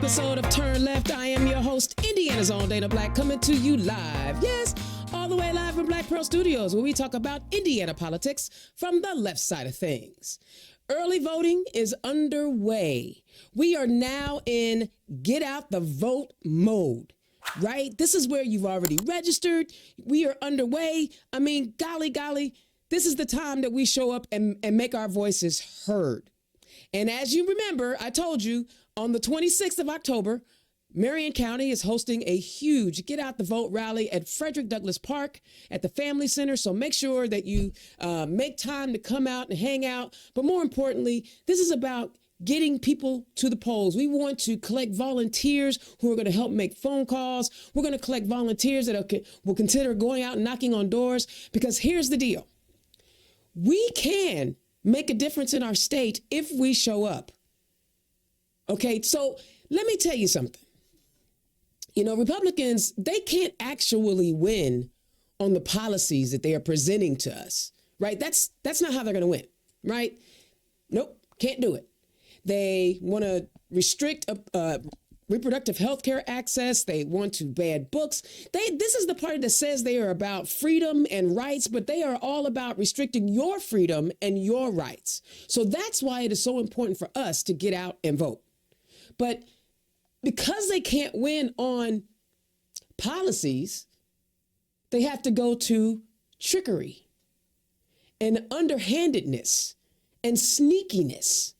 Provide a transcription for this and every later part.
episode of Turn Left. I am your host, Indiana's own Dana Black, coming to you live. Yes, all the way live from Black Pearl Studios, where we talk about Indiana politics from the left side of things. Early voting is underway. We are now in get out the vote mode, right? This is where you've already registered. We are underway. I mean, golly, this is the time that we show up and make our voices heard. And as you remember, I told you on the 26th of October, Marion County is hosting a huge Get Out the Vote rally at Frederick Douglass Park at the Family Center. So make sure that you make time to come out and hang out. But more importantly, this is about getting people to the polls. We want to collect volunteers who are going to help make phone calls. We're going to collect volunteers that will consider going out and knocking on doors. Because here's the deal. We can make a difference in our state if we show up. Okay, so let me tell you something. You know, Republicans, they can't actually win on the policies that they are presenting to us, right? That's not how they're going to win, right? Nope, can't do it. They want to restrict reproductive health care access. They want to ban books. This is the party that says they are about freedom and rights, but they are all about restricting your freedom and your rights. So that's why it is so important for us to get out and vote. But because they can't win on policies, they have to go to trickery and underhandedness and sneakiness,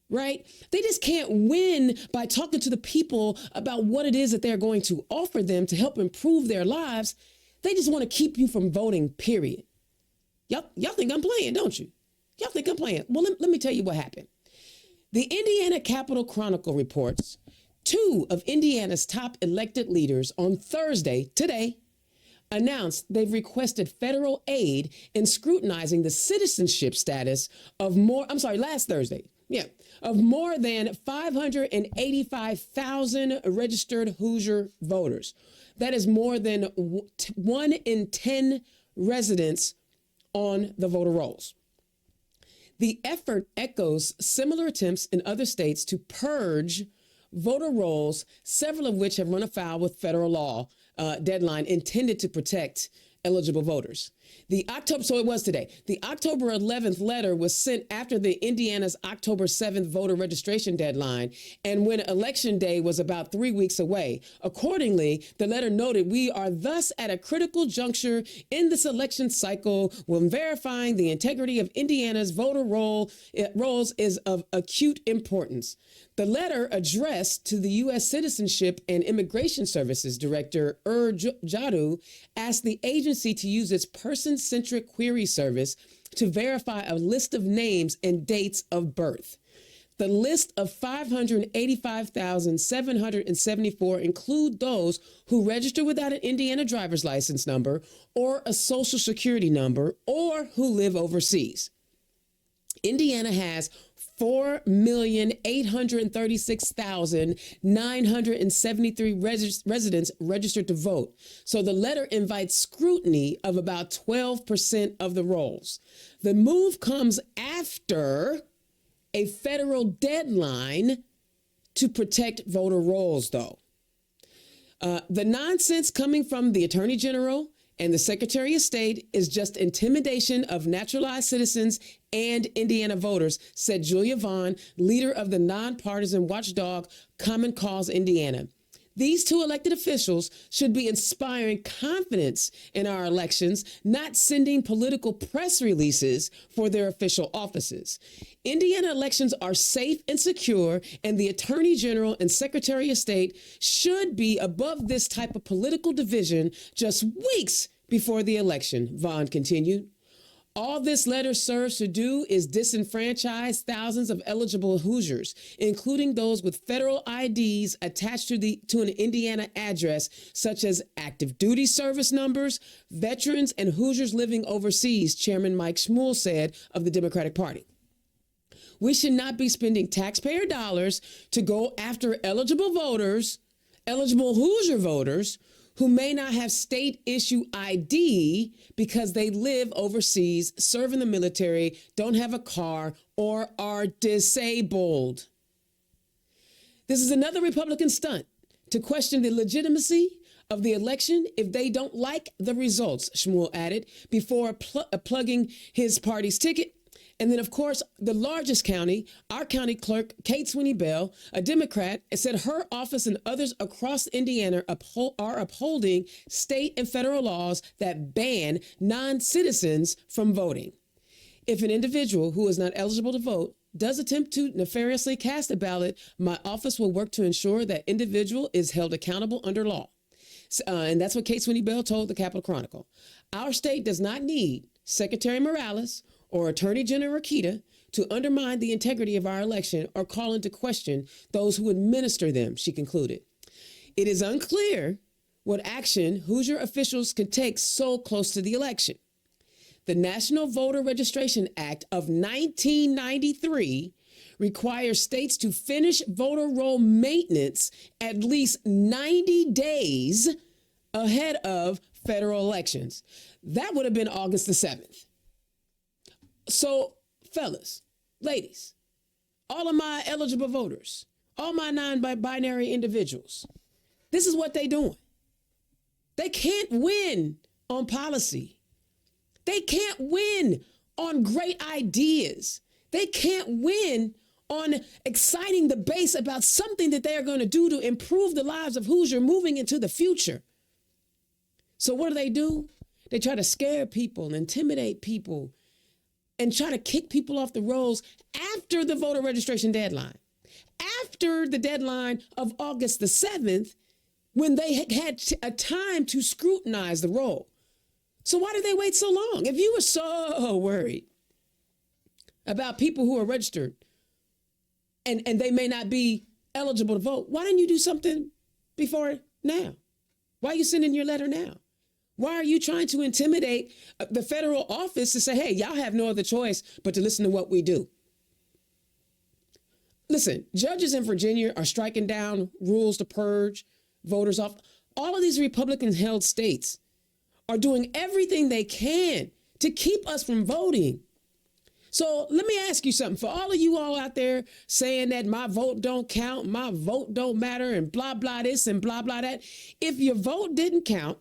right? They just can't win by talking to the people about what it is that they're going to offer them to help improve their lives. They just want to keep you from voting, period. Y'all think I'm playing, don't you? Y'all think I'm playing. Well, let me tell you what happened. The Indiana Capitol Chronicle reports 2 of Indiana's top elected leaders on Thursday, today, announced they've requested federal aid in scrutinizing the citizenship status of last Thursday, of more than 585,000 registered Hoosier voters. That is more than 1 in 10 residents on the voter rolls. The effort echoes similar attempts in other states to purge voter rolls, several of which have run afoul with federal law deadline intended to protect eligible voters. So it was today. The October 11th letter was sent after the Indiana's October 7th voter registration deadline and when Election Day was about 3 weeks away. Accordingly, the letter noted, we are thus at a critical juncture in this election cycle when verifying the integrity of Indiana's voter rolls is of acute importance. The letter addressed to the U.S. Citizenship and Immigration Services Director Jadu asked the agency to use its person-centric query service to verify a list of names and dates of birth. The list of 585,774 include those who register without an Indiana driver's license number or a social security number or who live overseas. Indiana has 4,836,973 residents registered to vote. So the letter invites scrutiny of about 12% of the rolls. The move comes after a federal deadline to protect voter rolls, though. The nonsense coming from the Attorney General and the Secretary of State is just intimidation of naturalized citizens and Indiana voters, said Julia Vaughn, leader of the nonpartisan watchdog Common Cause Indiana. These 2 elected officials should be inspiring confidence in our elections, not sending political press releases for their official offices. Indiana elections are safe and secure, and the Attorney General and Secretary of State should be above this type of political division just weeks before the election, Vaughn continued. All this letter serves to do is disenfranchise thousands of eligible Hoosiers, including those with federal IDs attached to an Indiana address, such as active duty service numbers, veterans, and Hoosiers living overseas, Chairman Mike Schmuel said of the Democratic Party. We should not be spending taxpayer dollars to go after eligible Hoosier voters, who may not have state issue ID because they live overseas, serve in the military, don't have a car, or are disabled. This is another Republican stunt to question the legitimacy of the election if they don't like the results, Shmuel added, before plugging his party's ticket. And then, of course, the largest county, our county clerk, Kate Sweeney Bell, a Democrat, said her office and others across Indiana are upholding state and federal laws that ban non-citizens from voting. If an individual who is not eligible to vote does attempt to nefariously cast a ballot, my office will work to ensure that individual is held accountable under law. And that's what Kate Sweeney Bell told the Capitol Chronicle. Our state does not need Secretary Morales or Attorney General Rakita to undermine the integrity of our election or call into question those who administer them, she concluded. It is unclear what action Hoosier officials could take so close to the election. The National Voter Registration Act of 1993 requires states to finish voter roll maintenance at least 90 days ahead of federal elections. That would have been August the 7th. So, fellas, ladies, all of my eligible voters, all my non-binary individuals, this is what they doing. They can't win on policy. They can't win on great ideas. They can't win on exciting the base about something that they are going to do to improve the lives of Hoosier moving into the future. So what do? They try to scare people and intimidate people and try to kick people off the rolls after the voter registration deadline, after the deadline of August the 7th, when they had a time to scrutinize the roll. So why did they wait so long? If you were so worried about people who are registered and they may not be eligible to vote, why didn't you do something before now? Why are you sending your letter now? Why are you trying to intimidate the federal office to say, hey, y'all have no other choice but to listen to what we do? Listen, judges in Virginia are striking down rules to purge voters off. All of these Republican-held states are doing everything they can to keep us from voting. So let me ask you something. For all of you all out there saying that my vote don't count, my vote don't matter, and blah, blah this and blah, blah that. If your vote didn't count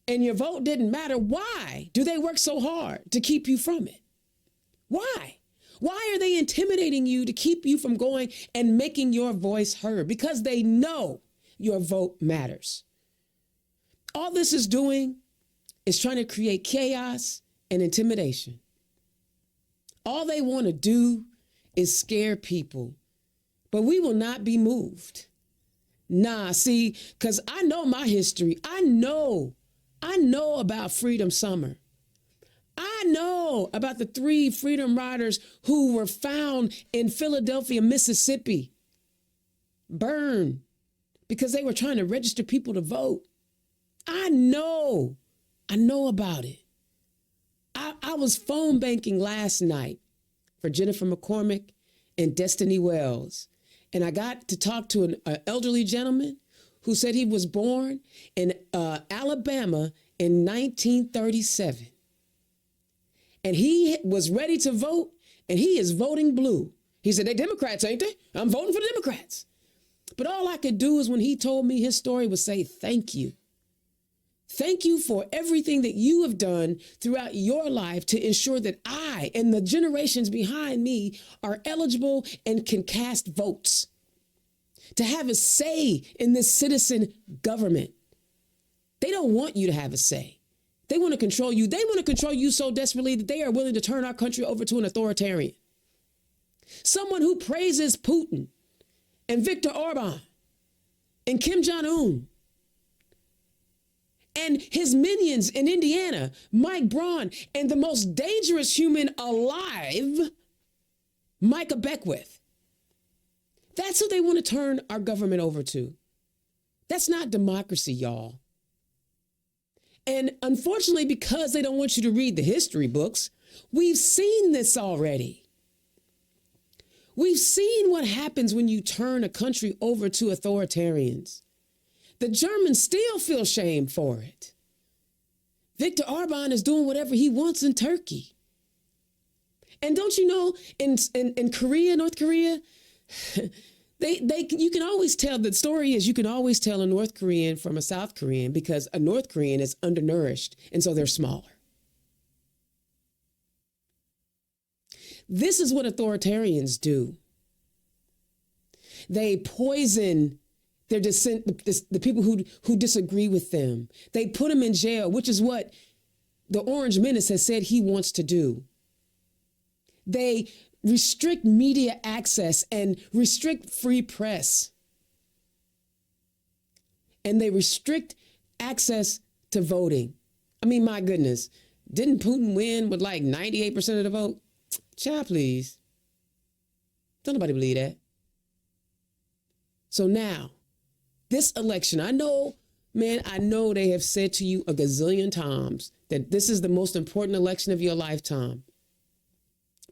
and your vote didn't matter, why do they work so hard to keep you from it? Why? Why are they intimidating you to keep you from going and making your voice heard? Because they know your vote matters. All this is doing is trying to create chaos and intimidation. All they want to do is scare people, but we will not be moved. Nah, see, because I know my history. I know about Freedom Summer. I know about the 3 Freedom Riders who were found in Philadelphia, Mississippi, burned because they were trying to register people to vote. I know about it. I was phone banking last night for Jennifer McCormick and Destiny Wells. And I got to talk to an elderly gentleman who said he was born in Alabama in 1937. And he was ready to vote, and he is voting blue. He said, they Democrats, ain't they? I'm voting for the Democrats. But all I could do is when he told me his story was say, thank you. Thank you for everything that you have done throughout your life to ensure that I and the generations behind me are eligible and can cast votes, to have a say in this citizen government. They don't want you to have a say. They want to control you. They want to control you so desperately that they are willing to turn our country over to an authoritarian. Someone who praises Putin and Viktor Orban and Kim Jong-un and his minions in Indiana, Mike Braun, and the most dangerous human alive, Micah Beckwith. That's who they want to turn our government over to. That's not democracy, y'all. And unfortunately, because they don't want you to read the history books, we've seen this already. We've seen what happens when you turn a country over to authoritarians. The Germans still feel shame for it. Viktor Orban is doing whatever he wants in Turkey. And don't you know, in Korea, North Korea, You can always tell, the story is you can always tell a North Korean from a South Korean because a North Korean is undernourished, and so they're smaller. This is what authoritarians do. They poison their the people who disagree with them. They put them in jail, which is what the Orange Menace has said he wants to do. They restrict media access and restrict free press. And they restrict access to voting. I mean, my goodness, didn't Putin win with like 98% of the vote? Child, please. Don't nobody believe that. So now, this election, I know they have said to you a gazillion times that this is the most important election of your lifetime.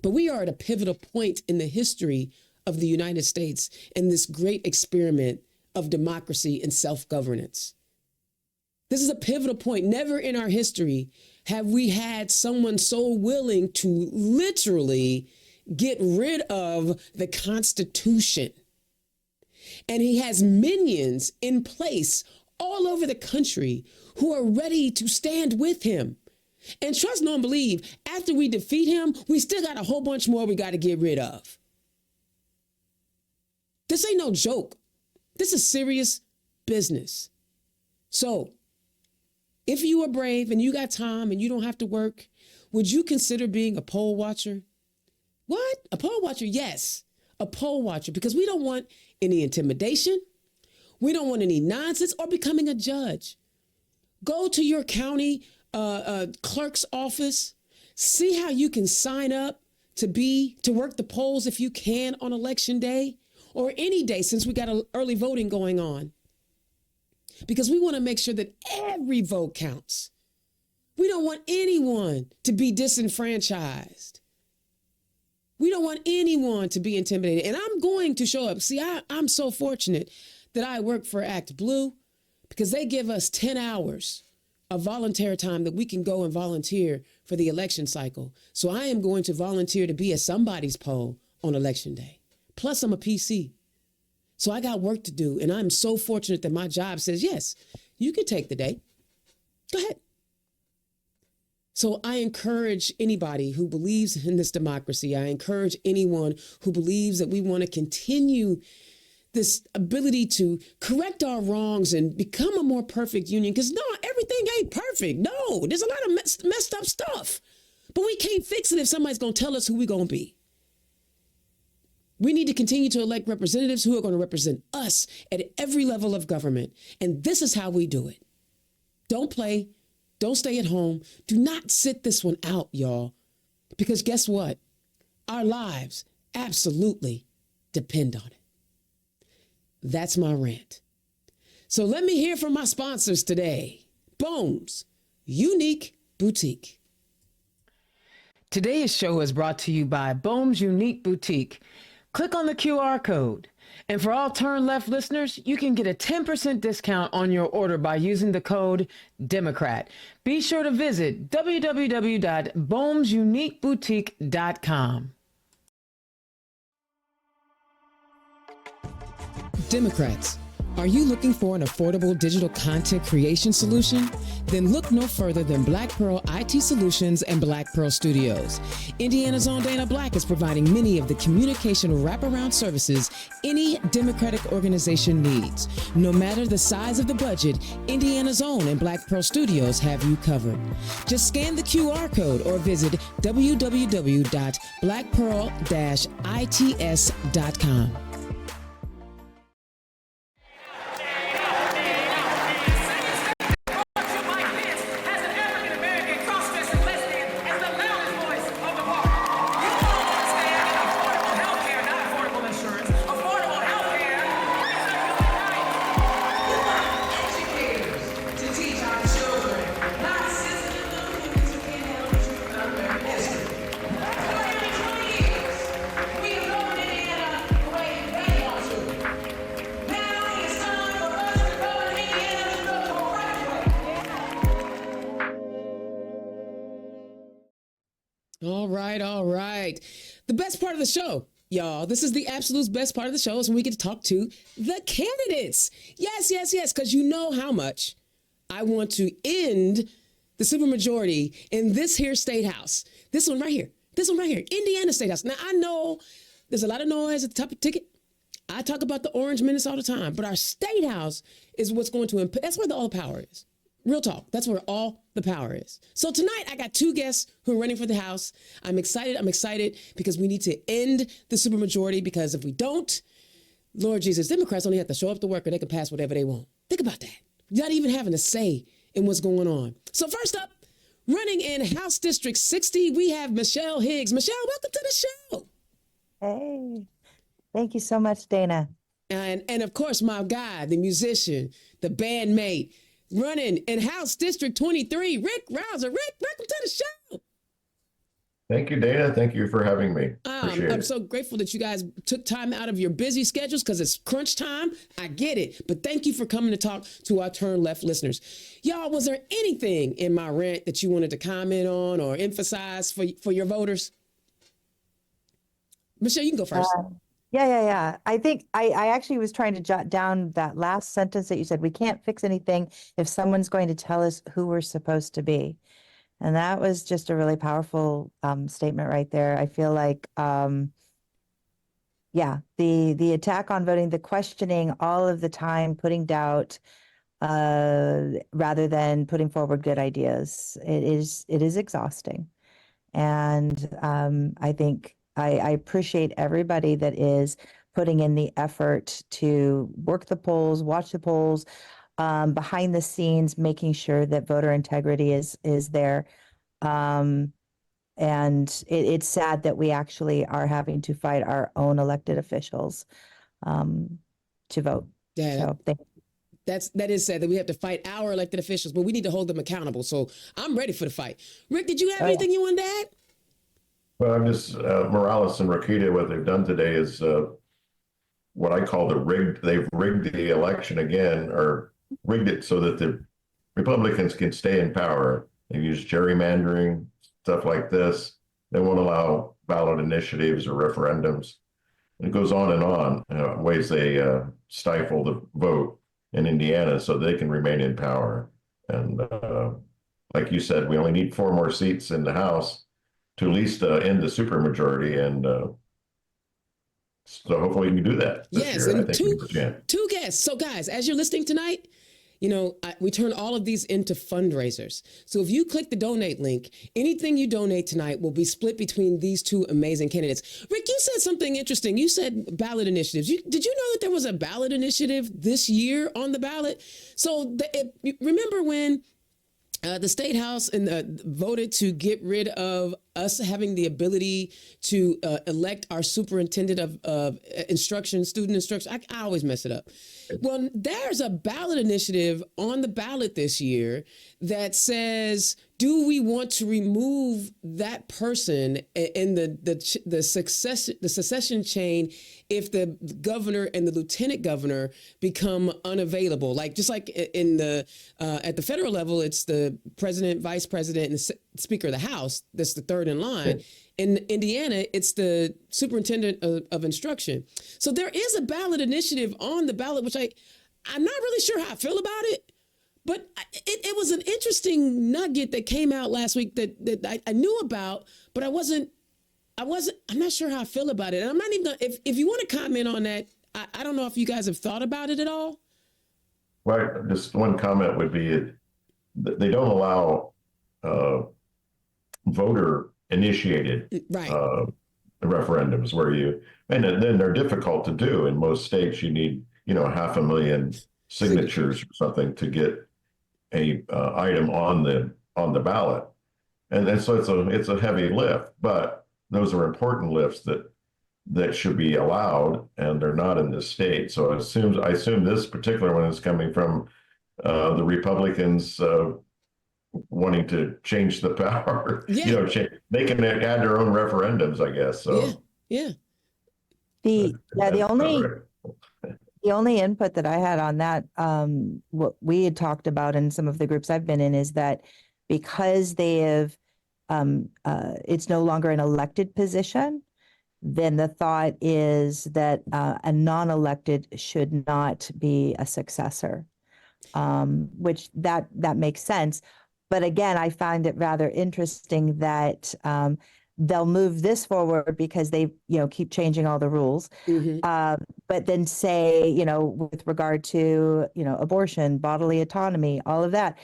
But we are at a pivotal point in the history of the United States in this great experiment of democracy and self-governance. This is a pivotal point. Never in our history have we had someone so willing to literally get rid of the Constitution. And he has minions in place all over the country who are ready to stand with him. And trust, no, and believe, after we defeat him, we still got a whole bunch more we got to get rid of. This ain't no joke. This is serious business. So if you are brave and you got time and you don't have to work, would you consider being a poll watcher? What? A poll watcher? Yes, a poll watcher, because we don't want any intimidation. We don't want any nonsense or becoming a judge. Go to your county clerk's office. See how you can sign up to work the polls if you can on election day or any day, since we got early voting going on. Because we want to make sure that every vote counts. We don't want anyone to be disenfranchised. We don't want anyone to be intimidated. And I'm going to show up. See, I'm so fortunate that I work for Act Blue because they give us 10 hours of volunteer time that we can go and volunteer for the election cycle. So I am going to volunteer to be at somebody's poll on election day. Plus I'm a PC. So I got work to do. And I'm so fortunate that my job says, yes, you can take the day. Go ahead. So I encourage anybody who believes in this democracy. I encourage anyone who believes that we want to continue this ability to correct our wrongs and become a more perfect union. Because no, everything ain't perfect. No, there's a lot of messed up stuff. But we can't fix it if somebody's going to tell us who we're going to be. We need to continue to elect representatives who are going to represent us at every level of government. And this is how we do it. Don't play. Don't stay at home. Do not sit this one out, y'all. Because guess what? Our lives absolutely depend on it. That's my rant. So let me hear from my sponsors today. Bohm's Unique Boutique. Today's show is brought to you by Bohm's Unique Boutique. Click on the QR code. And for all Turn Left listeners, you can get a 10% discount on your order by using the code Democrat. Be sure to visit www.bohmsuniqueboutique.com. Democrats, are you looking for an affordable digital content creation solution? Then look no further than Black Pearl IT Solutions and Black Pearl Studios. Indiana's own Dana Black is providing many of the communication wraparound services any Democratic organization needs. No matter the size of the budget, Indiana's own and Black Pearl Studios have you covered. Just scan the QR code or visit www.blackpearl-its.com. All right. The best part of the show. Y'all, this is the absolute best part of the show is when we get to talk to the candidates. Yes, yes, yes, because you know how much I want to end the supermajority in this here state house. This one right here. This one right here. Indiana State House. Now, I know there's a lot of noise at the top of the ticket. I talk about the orange menace all the time, but our state house is what's going to, that's where all the power is. Real talk. That's where all the power is. So tonight I got two guests who are running for the House. I'm excited because we need to end the supermajority, because if we don't, Lord Jesus, Democrats only have to show up to work and they can pass whatever they want. Think about that. Not even having a say in what's going on. So first up, running in House District 60, we have Michelle Higgs. Michelle, welcome to the show. Hey, thank you so much, Dana. And of course, my guy, the musician, the bandmate, running in House District 23, Rick Rouser. Rick, welcome to the show. Thank you, Dana. Thank you for having me. Appreciate I'm it. so grateful that you guys took time out of your busy schedules because it's crunch time. I get it. But thank you for coming to talk to our Turn Left listeners. Y'all, was there anything in my rant that you wanted to comment on or emphasize for your voters? Michelle, you can go first. Yeah. I think I actually was trying to jot down that last sentence that you said. We can't fix anything if someone's going to tell us who we're supposed to be. And that was just a really powerful statement right there. I feel like, the attack on voting, the questioning all of the time, putting doubt rather than putting forward good ideas. It is exhausting. And I think I appreciate everybody that is putting in the effort to work the polls, watch the polls, behind the scenes, making sure that voter integrity is there. And it's sad that we actually are having to fight our own elected officials to vote. Yeah. So thank you. That is sad that we have to fight our elected officials, but we need to hold them accountable. So I'm ready for the fight. Rick, did you have anything you wanted to add? Well, I'm just Morales and Rokita. What they've done today is what I call they've rigged the election again, or rigged it so that the Republicans can stay in power. They use gerrymandering, stuff like this. They won't allow ballot initiatives or referendums. And it goes on and on, ways they stifle the vote in Indiana so they can remain in power. And like you said, we only need 4 more seats in the House to at least end the supermajority, and so hopefully we can do that this Yes, year. and I think two guests. So guys, as you're listening tonight, we turn all of these into fundraisers. So if you click the donate link, anything you donate tonight will be split between these two amazing candidates. Rick, you said something interesting. You said ballot initiatives. Did you know that there was a ballot initiative this year on the ballot? So remember when the state house voted to get rid of us having the ability to elect our superintendent of instruction, student instruction. I always mess it up. Well, there's a ballot initiative on the ballot this year that says, do we want to remove that person in the succession chain if the governor and the lieutenant governor become unavailable? Just like in at the federal level, it's the president, vice president, and the speaker of the House. That's the third in line. In Indiana, it's the superintendent of instruction. So there is a ballot initiative on the ballot, which I'm not really sure how I feel about it. But it was an interesting nugget that came out last week that I knew about, but I'm not sure how I feel about it. And I'm not even gonna, if you want to comment on that, I don't know if you guys have thought about it at all. Well, just one comment would be they don't allow voter initiated referendums and then they're difficult to do. In most states, you need 500,000 signatures or something to get a item on the ballot, and so it's a heavy lift. But those are important lifts that should be allowed, and they're not in this state. So I assume this particular one is coming from the Republicans wanting to change the power. Yeah. They can add their own referendums, I guess. So yeah. The only input that I had on that, what we had talked about in some of the groups I've been in, is that because they have, it's no longer an elected position, then the thought is that a non-elected should not be a successor, which that makes sense. But again, I find it rather interesting that they'll move this forward because they, keep changing all the rules. But then say, with regard to, abortion, bodily autonomy, all of that,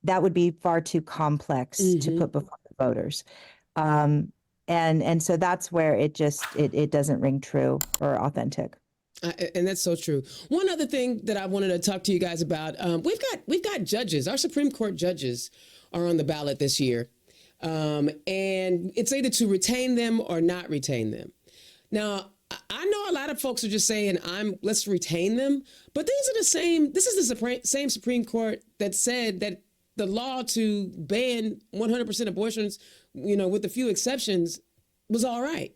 that would be far too complex to put before the voters. And so that's where it doesn't ring true or authentic. And that's so true. One other thing that I wanted to talk to you guys about, we've got judges. Our Supreme Court judges are on the ballot this year. And it's either to retain them or not retain them. Now, I know a lot of folks are just saying, let's retain them, but this is the same Supreme Court that said that the law to ban 100% abortions, with a few exceptions, was all right.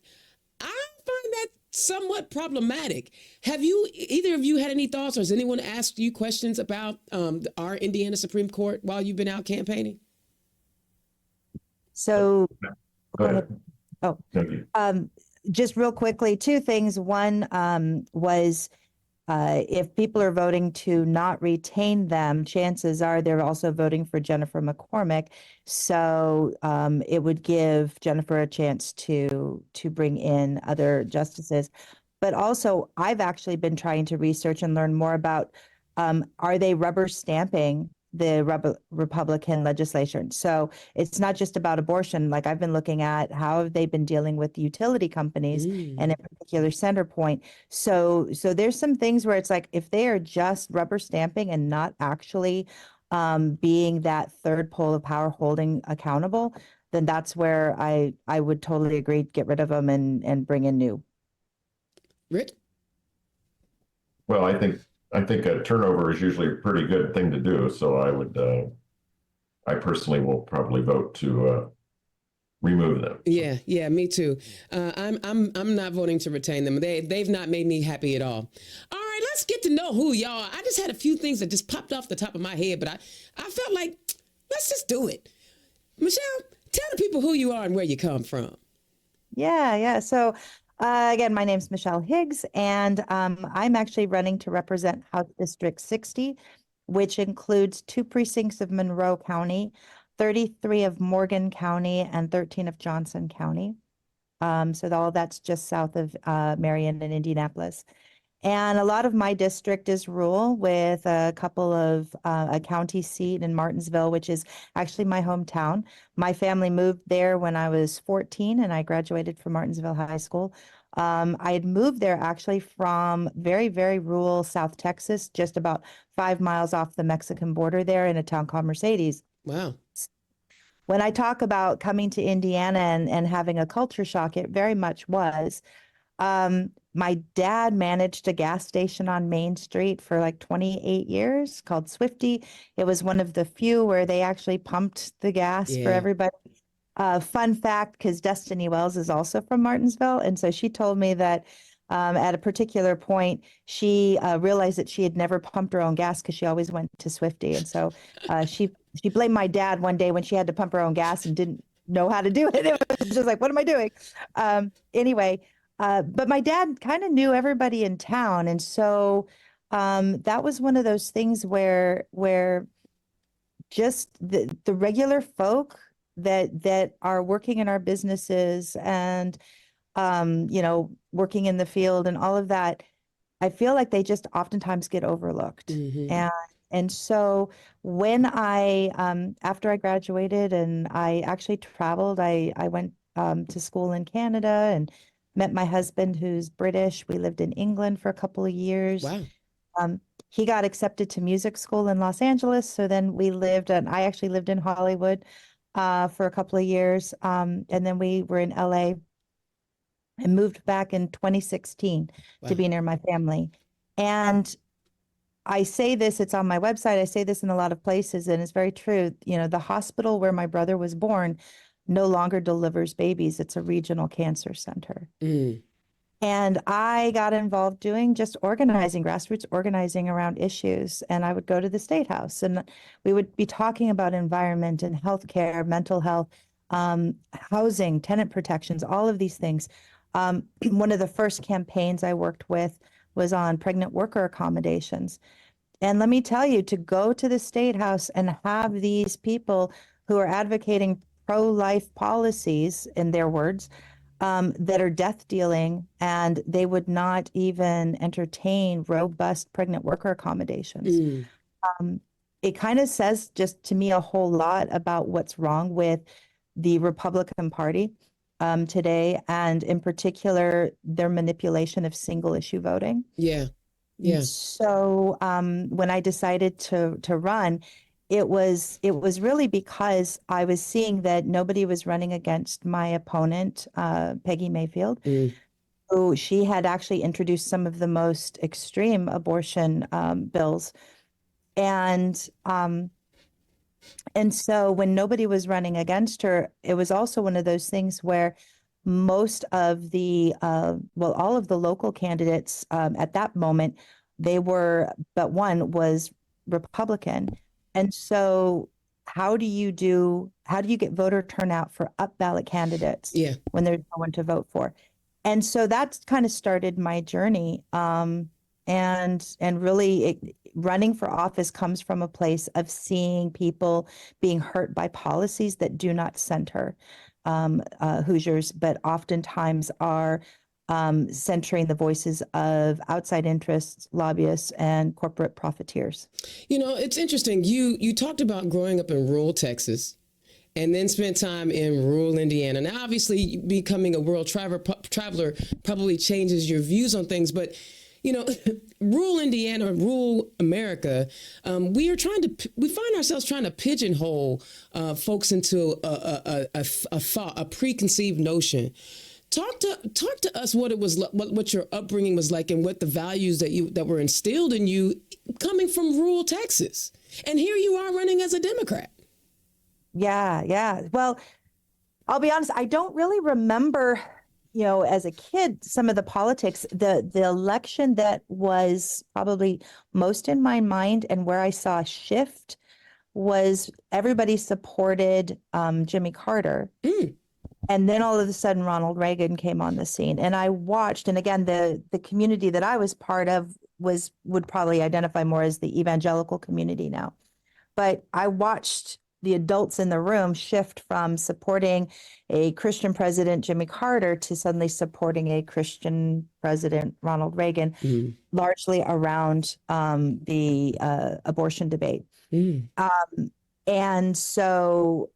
I find that somewhat problematic. Have either of you had any thoughts, or has anyone asked you questions about our Indiana Supreme Court while you've been out campaigning? So, Go ahead. Oh, Thank you. Just real quickly, two things. One was if people are voting to not retain them, chances are they're also voting for Jennifer McCormick. So it would give Jennifer a chance to bring in other justices. But also, I've actually been trying to research and learn more about are they rubber stamping the Republican legislation? So it's not just about abortion. Like, I've been looking at how have they been dealing with utility companies and in particular Centerpoint. So there's some things where it's like, if they are just rubber stamping and not actually being that third pole of power holding accountable, then that's where I would totally agree, get rid of them and bring in new. Rick? Well, I think a turnover is usually a pretty good thing to do. So I personally will probably vote to remove them. Yeah, me too. I'm not voting to retain them. They've not made me happy at all. All right, let's get to know who y'all are. I just had a few things that just popped off the top of my head, but I felt like let's just do it. Michelle, tell the people who you are and where you come from. Yeah. So again, my name's Michelle Higgs, and I'm actually running to represent House District 60, which includes 2 precincts of Monroe County, 33 of Morgan County, and 13 of Johnson County. So all that's just south of Marion and Indianapolis. And a lot of my district is rural, with a couple of a county seat in Martinsville, which is actually my hometown. My family moved there when I was 14 and I graduated from Martinsville High School. I had moved there actually from very, very rural South Texas, just about 5 miles off the Mexican border there in a town called Mercedes. Wow. When I talk about coming to Indiana and having a culture shock, it very much was. My dad managed a gas station on Main Street for like 28 years called Swifty. It was one of the few where they actually pumped the gas for everybody. Fun fact, because Destiny Wells is also from Martinsville. And so she told me that at a particular point, she realized that she had never pumped her own gas because she always went to Swifty. And so she blamed my dad one day when she had to pump her own gas and didn't know how to do it. It was just like, what am I doing? Anyway. But my dad kind of knew everybody in town. And so that was one of those things where just the regular folk that are working in our businesses and, working in the field and all of that, I feel like they just oftentimes get overlooked. And so when after I graduated and I actually traveled, I went to school in Canada and met my husband, who's British. We lived in England for a couple of years. Wow. He got accepted to music school in Los Angeles. So then I actually lived in Hollywood for a couple of years. And then we were in LA and moved back in 2016 to be near my family. And I say this, it's on my website. I say this in a lot of places, and it's very true. The hospital where my brother was born no longer delivers babies. It's a regional cancer center. And I got involved doing just organizing, grassroots organizing around issues. And I would go to the State House and we would be talking about environment and healthcare, mental health, housing, tenant protections, all of these things. One of the first campaigns I worked with was on pregnant worker accommodations. And let me tell you, to go to the State House and have these people who are advocating pro-life policies, in their words, that are death dealing, and they would not even entertain robust pregnant worker accommodations. It kind of says just to me a whole lot about what's wrong with the Republican Party today, and in particular, their manipulation of single issue voting. Yeah. Yeah. So when I decided to run, it was really because I was seeing that nobody was running against my opponent, Peggy Mayfield, who she had actually introduced some of the most extreme abortion bills. And so when nobody was running against her, it was also one of those things where most of the, all of the local candidates at that moment, but one was Republican. And so how do you get voter turnout for up ballot candidates when there's no one to vote for? And so that's kind of started my journey. And really running for office comes from a place of seeing people being hurt by policies that do not center Hoosiers, but oftentimes are centering the voices of outside interests, lobbyists, and corporate profiteers. You know, it's interesting. You talked about growing up in rural Texas and then spent time in rural Indiana. Now, obviously, becoming a world traveler probably changes your views on things, but you know, rural Indiana, rural America, we find ourselves trying to pigeonhole folks into a preconceived notion. Talk to us what it was, what your upbringing was like, and what the values that were instilled in you coming from rural Texas. And here you are running as a Democrat. Yeah. Well, I'll be honest, I don't really remember, as a kid, some of the politics. The election that was probably most in my mind and where I saw a shift was everybody supported Jimmy Carter. And then all of a sudden, Ronald Reagan came on the scene. And I watched, and again, the community that I was part of would probably identify more as the evangelical community now. But I watched the adults in the room shift from supporting a Christian president, Jimmy Carter, to suddenly supporting a Christian president, Ronald Reagan, largely around the abortion debate. And so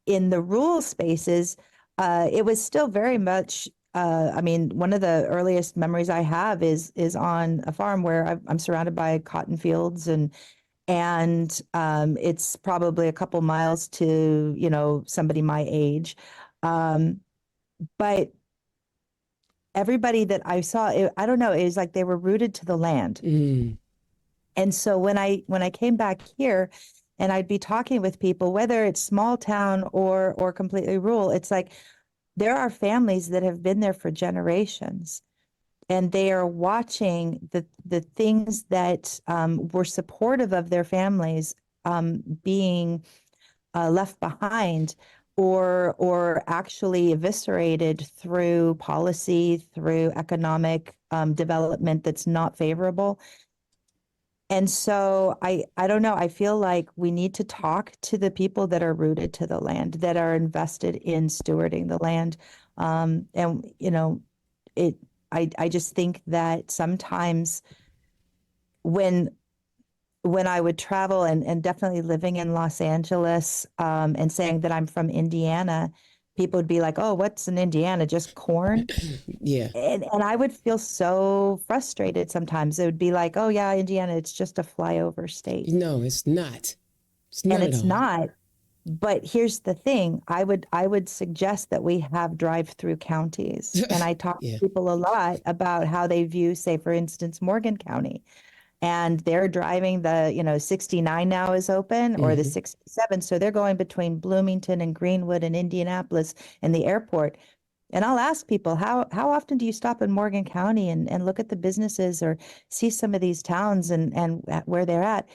in the rural spaces, it was still very much, one of the earliest memories I have is on a farm where I'm surrounded by cotton fields, and it's probably a couple miles to, somebody my age. But everybody that I saw, I don't know, it was like they were rooted to the land. And so when I came back here and I'd be talking with people, whether it's small town or completely rural, it's like there are families that have been there for generations. And they are watching the things that were supportive of their families being left behind or actually eviscerated through policy, through economic development that's not favorable. And so I don't know, I feel like we need to talk to the people that are rooted to the land, that are invested in stewarding the land. I just think that sometimes when I would travel and definitely living in Los Angeles and saying that I'm from Indiana, people would be like, oh, what's in Indiana? Just corn? Yeah. And I would feel so frustrated sometimes. It would be like, oh, yeah, Indiana, it's just a flyover state. No, it's not. It's not and at it's all. not. But here's the thing. I would suggest that we have drive-through counties. And I talk to people a lot about how they view, say, for instance, Morgan County. And they're driving the, 69 now is open, or the 67. So they're going between Bloomington and Greenwood and Indianapolis and the airport. And I'll ask people, how often do you stop in Morgan County and look at the businesses or see some of these towns and where they're at?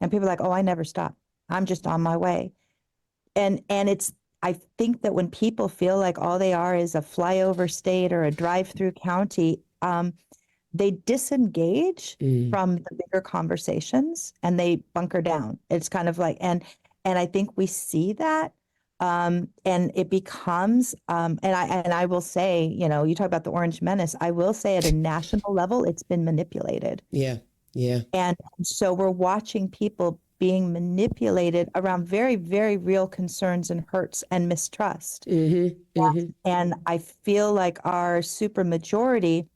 And people are like, oh, I never stop. I'm just on my way. And it's I think that when people feel like all they are is a flyover state or a drive-through county, they disengage from the bigger conversations and they bunker down. It's kind of like, and I think we see that, and it becomes, and I will say, you talk about the Orange Menace. I will say at a national level, it's been manipulated. Yeah, yeah. And so we're watching people being manipulated around very, very real concerns and hurts and mistrust. And I feel like our supermajority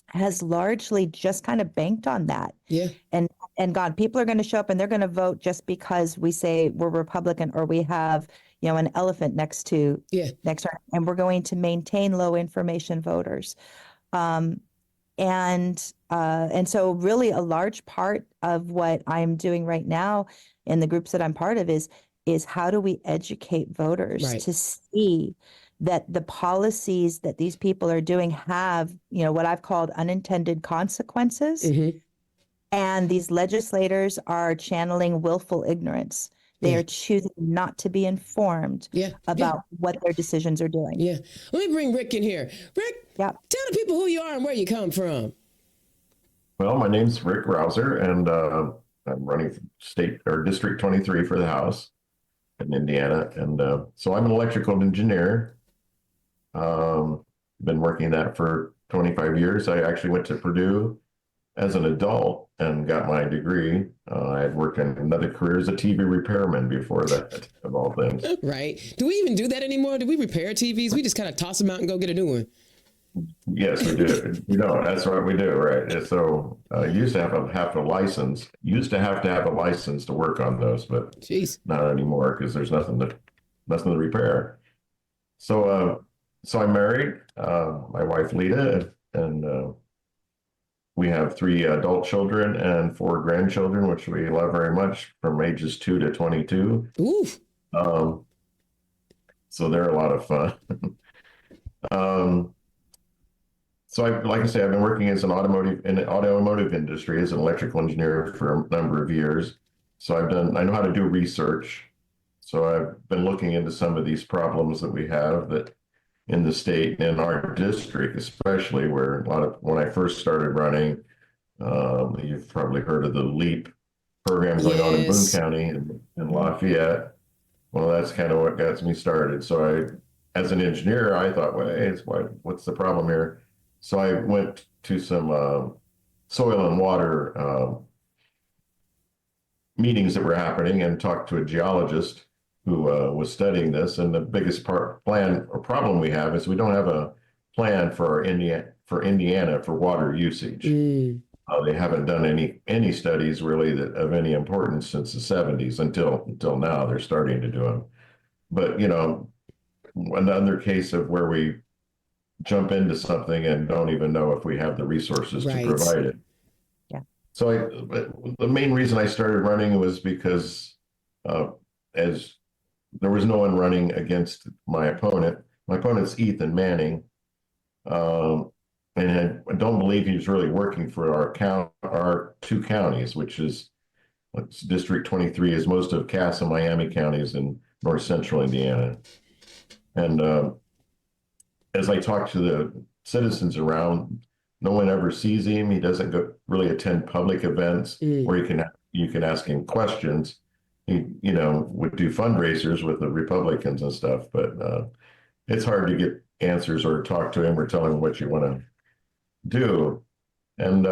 has largely just kind of banked on that. Yeah. And God, people are going to show up and they're going to vote just because we say we're Republican or we have, an elephant next to and we're going to maintain low information voters. And so really a large part of what I'm doing right now in the groups that I'm part of is how do we educate voters to see that the policies that these people are doing have, what I've called unintended consequences. And these legislators are channeling willful ignorance. They are choosing not to be informed about what their decisions are doing. Yeah. Let me bring Rick in here. Rick, tell the people who you are and where you come from. Well, my name's Rick Rouser, and I'm running for state or District 23 for the House in Indiana. And so I'm an electrical engineer. Been working that for 25 years. I actually went to Purdue as an adult and got my degree. I had worked in another career as a TV repairman before that, of all things. Right. Do we even do that anymore? Do we repair TVs? We just kind of toss them out and go get a new one. Yes, we do. That's what we do, right? And so used to have to license. Used to have a license to work on those, but not anymore because there's nothing to repair. So I'm married. My wife Lita, and we have 3 adult children and 4 grandchildren, which we love very much, from ages 2 to 22. Oof. So they're a lot of fun. So like I say, I've been working in the automotive industry as an electrical engineer for a number of years. So I know how to do research. So I've been looking into some of these problems that we have that in the state, in our district, especially where when I first started running, you've probably heard of the LEAP program going on in Boone County and Lafayette. Well, that's kind of what got me started. So as an engineer, I thought, well, hey, what's the problem here? So I went to some soil and water meetings that were happening and talked to a geologist who was studying this. And the biggest problem we have is we don't have a plan for Indiana for water usage. They haven't done any studies really of any importance since the 70s until now. They're starting to do them. But another case of where we jump into something and don't even know if we have the resources to provide it. Yeah. So the main reason I started running was because as there was no one running against my opponent. My opponent's Ethan Manning. And I don't believe he was really working for our 2 counties, which is District 23 is most of Cass and Miami counties in north central Indiana. And as I talk to the citizens around, no one ever sees him. He doesn't really attend public events where you can ask him questions. He, would do fundraisers with the Republicans and stuff, but it's hard to get answers or talk to him or tell him what you want to do. And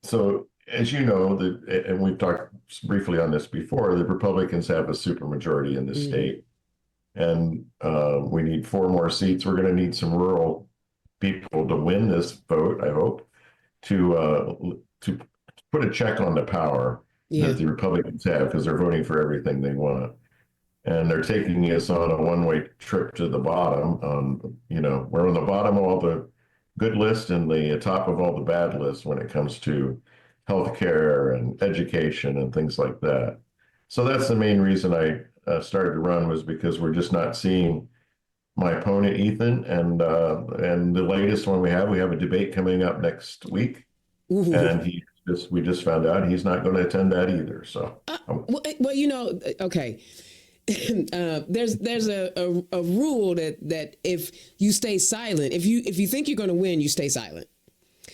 so, as you know, and we've talked briefly on this before, the Republicans have a supermajority in the state. And we need 4 more seats. We're going to need some rural people to win this vote, I hope, to put a check on the power that the Republicans have, because they're voting for everything they want. And they're taking us on a one-way trip to the bottom. We're on the bottom of all the good lists and the top of all the bad lists when it comes to healthcare and education and things like that. So that's the main reason I started to run, was because we're just not seeing my opponent, Ethan. And the latest one we have a debate coming up next week. Ooh. And we just found out he's not going to attend that either. So, well, okay. there's a rule that if you stay silent, if you think you're going to win, you stay silent.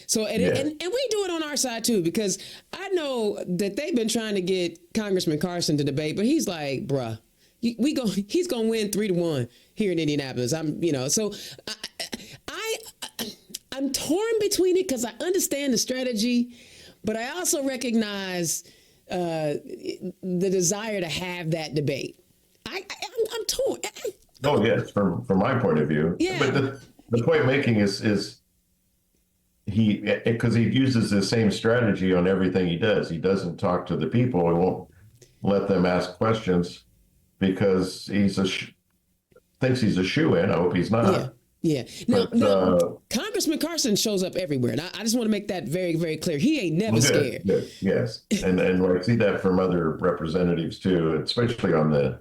So and we do it on our side too, because I know that they've been trying to get Congressman Carson to debate, but he's like, bruh, he's gonna win 3-1 here in Indianapolis. I'm torn between it because I understand the strategy, but I also recognize the desire to have that debate. I'm torn. Oh yes, from my point of view. Yeah. But the point making is because he uses the same strategy on everything he does. He doesn't talk to the people. He won't let them ask questions because thinks he's a shoo-in. I hope he's not. Yeah. Now, Congressman Carson shows up everywhere, and I just want to make that very, very clear. He ain't never scared. Good, yes, and I see that from other representatives too, especially on the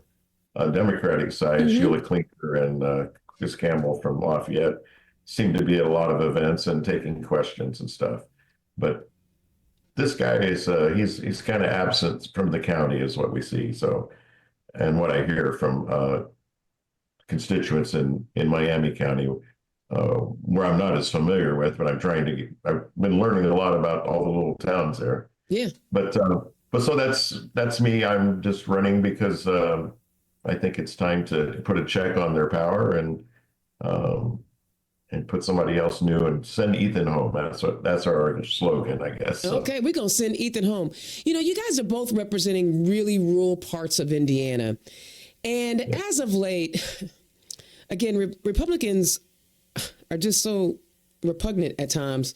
Democratic side. Sheila Clinker and Chris Campbell from Lafayette seem to be at a lot of events and taking questions and stuff. But this guy is he's kind of absent from the county, is what we see. So, and what I hear from constituents in Miami County, where I'm not as familiar with, but I've been learning a lot about all the little towns there. Yeah. But so that's me. I'm just running because I think it's time to put a check on their power and put somebody else new and send Ethan home. That's our slogan, I guess. So. Okay, we're gonna send Ethan home. You guys are both representing really rural parts of Indiana, and as of late, again, Republicans are just so repugnant at times.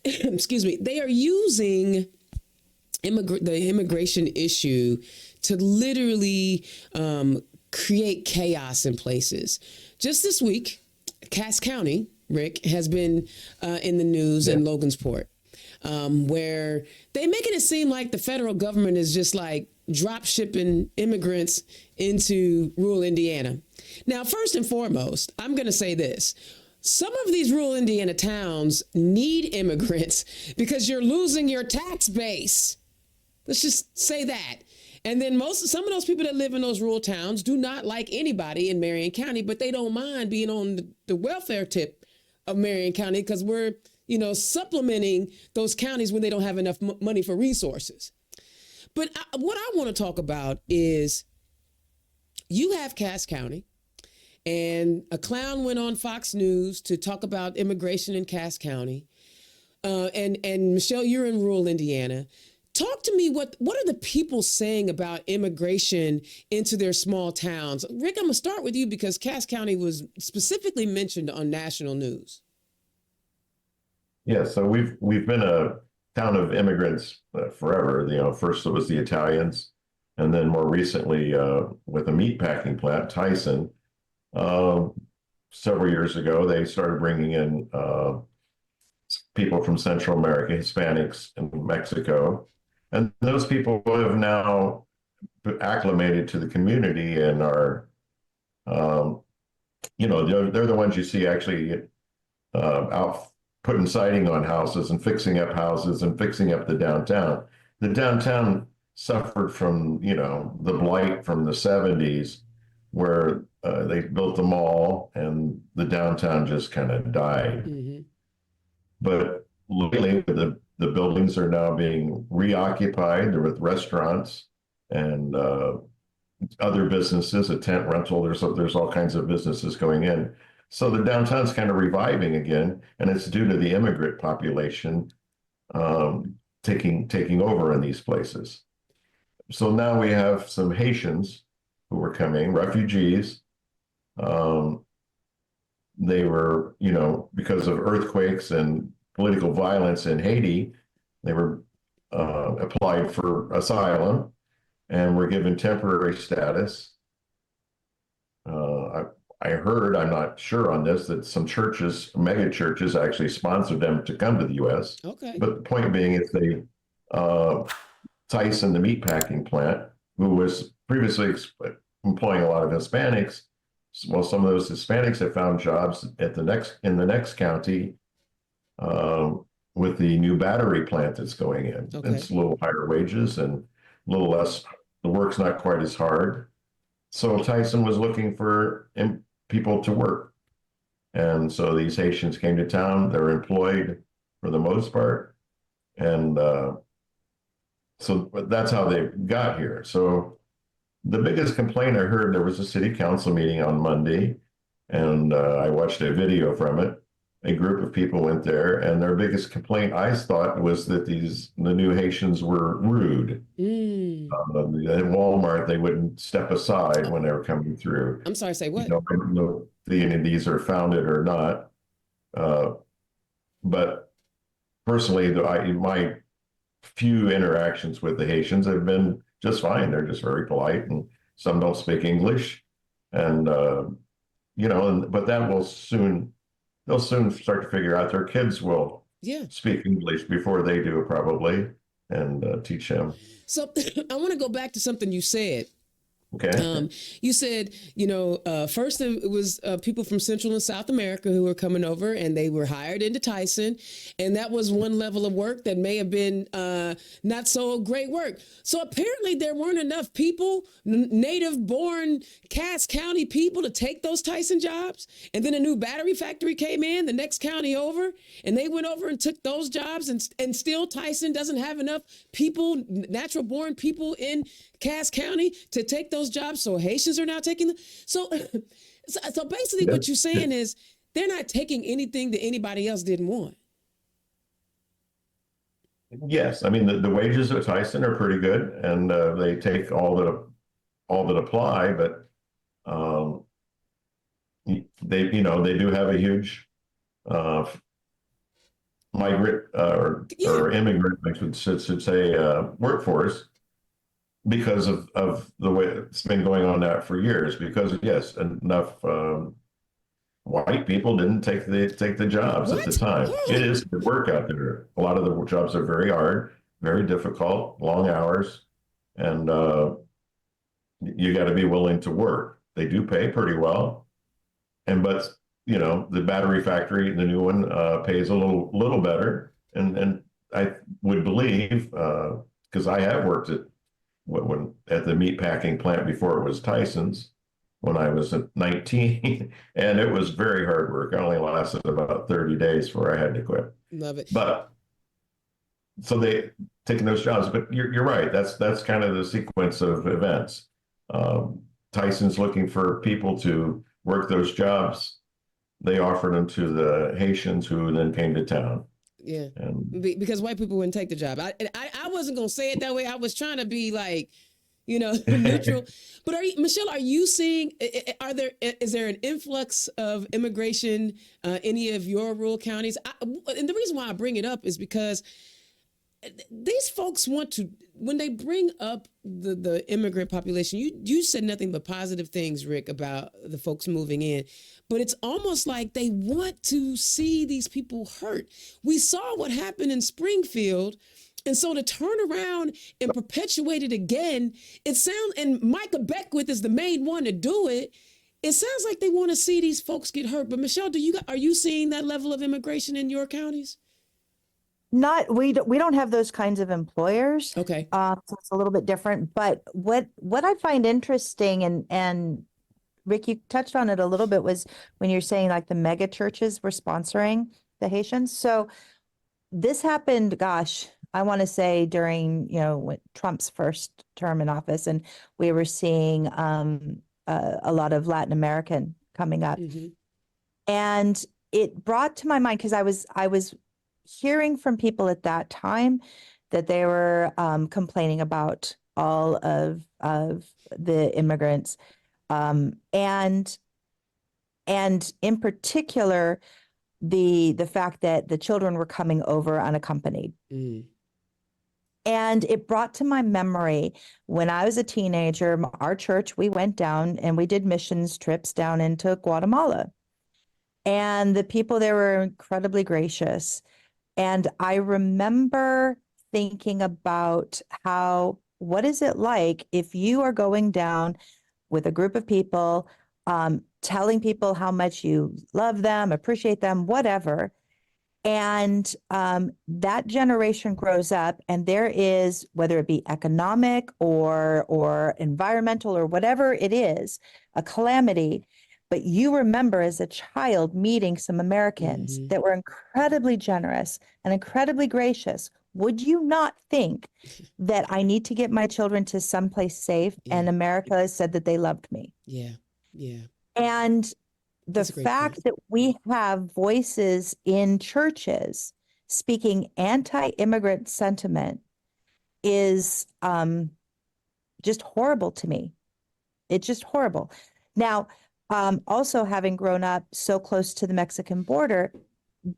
Excuse me. They are using the immigration issue to literally create chaos in places. Just this week, Cass County, Rick, has been in the news in Logansport, where they're making it seem like the federal government is just like drop shipping immigrants into rural Indiana. Now, first and foremost, I'm going to say this. Some of these rural Indiana towns need immigrants because you're losing your tax base. Let's just say that. And then some of those people that live in those rural towns do not like anybody in Marion County, but they don't mind being on the welfare tip of Marion County because we're, supplementing those counties when they don't have enough money for resources. But what I want to talk about is you have Cass County, and a clown went on Fox News to talk about immigration in Cass County. And Michelle, you're in rural Indiana. Talk to me, what are the people saying about immigration into their small towns? Rick, I'm going to start with you because Cass County was specifically mentioned on national news. Yeah, so we've been a town of immigrants forever. First it was the Italians, and then more recently with a meat packing plant, Tyson. Several years ago, they started bringing in people from Central America, Hispanics, and Mexico. And those people have now acclimated to the community and are, they're the ones you see actually out putting siding on houses and fixing up houses and fixing up the downtown. The downtown suffered from, the blight from the 70s where they built the mall and the downtown just kind of died. Mm-hmm. But lately, the buildings are now being reoccupied. They're with restaurants and other businesses, a tent rental. There's all kinds of businesses going in. So the downtown's kind of reviving again, and it's due to the immigrant population taking over in these places. So now we have some Haitians who were coming, refugees. They were, because of earthquakes and political violence in Haiti, they were applied for asylum and were given temporary status. I heard, I'm not sure on this, that some churches, mega churches, actually sponsored them to come to the U.S. Okay. But the point being is Tyson, the meatpacking plant, who was previously employing a lot of Hispanics, well, some of those Hispanics have found jobs in the next county with the new battery plant that's going in. Okay. It's a little higher wages and a little less, the work's not quite as hard. So Tyson was looking for people to work. And so these Haitians came to town. They're employed for the most part. And so that's how they got here. So the biggest complaint I heard, there was a city council meeting on Monday, and I watched a video from it. A group of people went there, and their biggest complaint, I thought, was that the new Haitians were rude. At Walmart, they wouldn't step aside when they were coming through. I'm sorry, say what? I don't know if any of these are founded or not. But personally, my few interactions with the Haitians have been just fine. They're just very polite, and some don't speak English. And, but that will they'll soon start to figure out. Their kids will speak English before they do, probably, and teach them. So I want to go back to something you said. Okay. You said, first it was people from Central and South America who were coming over, and they were hired into Tyson. And that was one level of work that may have been not so great work. So apparently there weren't enough people, native born Cass County people, to take those Tyson jobs. And then a new battery factory came in the next county over, and they went over and took those jobs. And still Tyson doesn't have enough people, natural born people in Cass County to take those jobs. So Haitians are now taking them. So basically what you're saying is they're not taking anything that anybody else didn't want. Yes. I mean, the wages at Tyson are pretty good, and they take all that apply, but they do have a huge migrant or immigrant, I should say, workforce, because of the way it's been going on that for years. Because yes, enough white people didn't take the jobs at the time. It is good work out there. A lot of the jobs are very hard, very difficult, long hours, and you got to be willing to work. They do pay pretty well, but the battery factory, the new one, pays a little better, and I would believe, because I have worked at the meat packing plant before it was Tyson's, when I was 19, and it was very hard work. I only lasted about 30 days before I had to quit. Love it. But so they taking those jobs, but you're right. That's kind of the sequence of events. Tyson's looking for people to work those jobs. They offered them to the Haitians, who then came to town. Yeah, because white people wouldn't take the job. I wasn't going to say it that way. I was trying to be like, neutral. But Michelle, are you seeing, is there an influx of immigration, any of your rural counties? And the reason why I bring it up is because these folks want to, when they bring up the immigrant population, you said nothing but positive things, Rick, about the folks moving in, but it's almost like they want to see these people hurt. We saw what happened in Springfield. And so to turn around and perpetuate it again, and Micah Beckwith is the main one to do it. It sounds like they want to see these folks get hurt. But Michelle, are you seeing that level of immigration in your counties? We don't have those kinds of employers. Okay. So it's a little bit different. But what I find interesting, and Rick, you touched on it a little bit, was when you're saying like the mega churches were sponsoring the Haitians. So this happened, gosh, I want to say during, Trump's first term in office, and we were seeing a lot of Latin American coming up. Mm-hmm. And it brought to my mind, because I was hearing from people at that time that they were complaining about all of the immigrants, and in particular the fact that the children were coming over unaccompanied. Mm. And it brought to my memory when I was a teenager, our church, we went down and we did missions trips down into Guatemala, and the people there were incredibly gracious. And I remember thinking about what is it like if you are going down with a group of people, telling people how much you love them, appreciate them, whatever. And that generation grows up, and there is, whether it be economic or environmental or whatever it is, a calamity. But you remember as a child meeting some Americans that were incredibly generous and incredibly gracious. Would you not think that I need to get my children to someplace safe? Yeah. And America has said that they loved me. Yeah. Yeah. And the That's a great fact point. that we have voices in churches speaking anti-immigrant sentiment is just horrible to me. It's just horrible. Now, also having grown up so close to the Mexican border,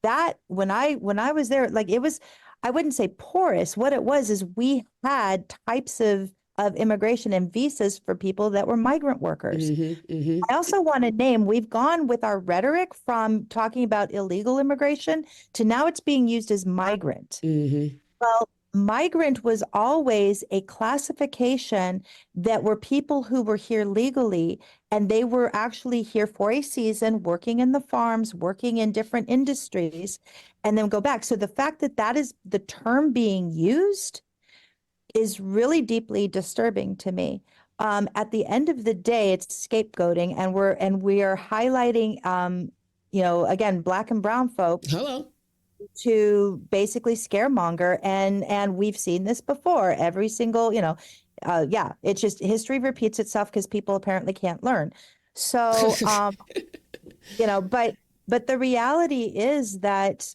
that when I was there, like it was, I wouldn't say porous. What it was is we had types of immigration and visas for people that were migrant workers. I also want to name, we've gone with our rhetoric from talking about illegal immigration to now it's being used as migrant. Well, migrant was always a classification that were people who were here legally, and they were actually here for a season, working in the farms, working in different industries, and then go back. So the fact that that is the term being used is really deeply disturbing to me. At the end of the day, it's scapegoating, and we are highlighting, again, Black and brown folk Hello. to basically scaremonger, and we've seen this before. Every single, it's just history repeats itself because people apparently can't learn. So, but the reality is that,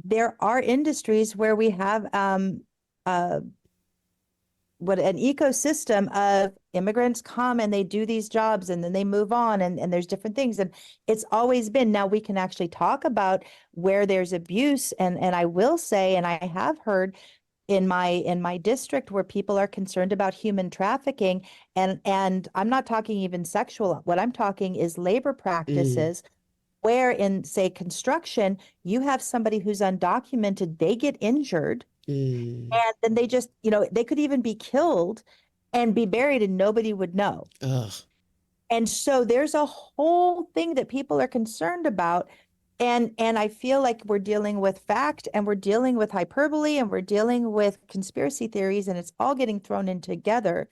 there are industries where we have what an ecosystem of immigrants come and they do these jobs and then they move on, and there's different things, and it's always been. Now we can actually talk about where there's abuse, and I will say, and I have heard in my district where people are concerned about human trafficking, and I'm not talking even sexual. What I'm talking is labor practices where in, say, construction, you have somebody who's undocumented, they get injured, and then they just, they could even be killed and be buried and nobody would know. Ugh. And so there's a whole thing that people are concerned about. And I feel like we're dealing with fact, and we're dealing with hyperbole, and we're dealing with conspiracy theories, and it's all getting thrown in together.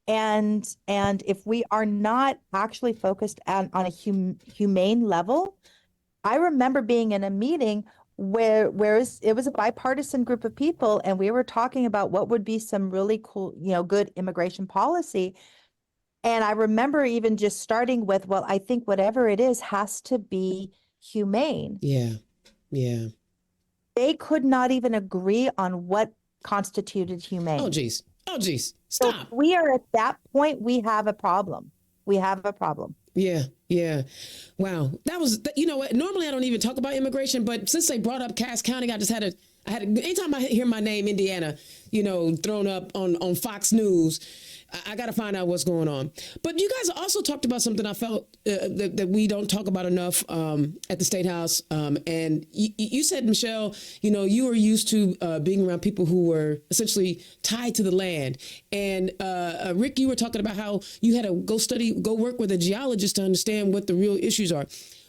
And if we are not actually focused on a humane level, I remember being in a meeting where it was a bipartisan group of people, and we were talking about what would be some really cool, good immigration policy. And I remember even just starting with, well, I think whatever it is has to be humane. Yeah. Yeah. They could not even agree on what constituted humane. Oh, geez. So Stop. if we are at that point, we have a problem. We have a problem. Yeah. Yeah. Wow. That was, you know what? Normally I don't even talk about immigration, but since they brought up Cass County, I had anytime I hear my name, Indiana, thrown up on Fox News, I got to find out what's going on. But you guys also talked about something I felt that we don't talk about enough at the State House. And you said, Michelle, you were used to being around people who were essentially tied to the land. And Rick, you were talking about how you had to go work with a geologist to understand what the real issues are.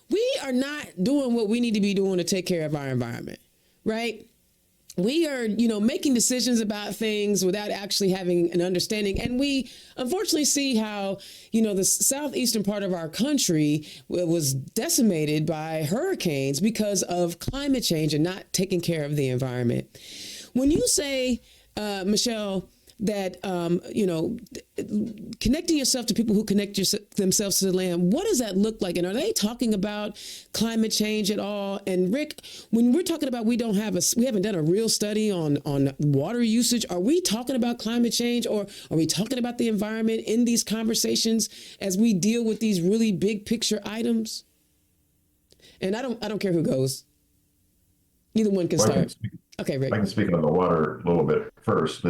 We are not doing what we need to be doing to take care of our environment, right? We are, making decisions about things without actually having an understanding. And we unfortunately see how, the southeastern part of our country was decimated by hurricanes because of climate change and not taking care of the environment. When you say, Michelle, that, connecting yourself to people who connect themselves to the land, what does that look like? And are they talking about climate change at all? And Rick, when we're talking about we haven't done a real study on water usage, are we talking about climate change, or are we talking about the environment in these conversations as we deal with these really big picture items? And I don't care who goes. Either one can start. Okay, Rick. I can speak on the water a little bit first.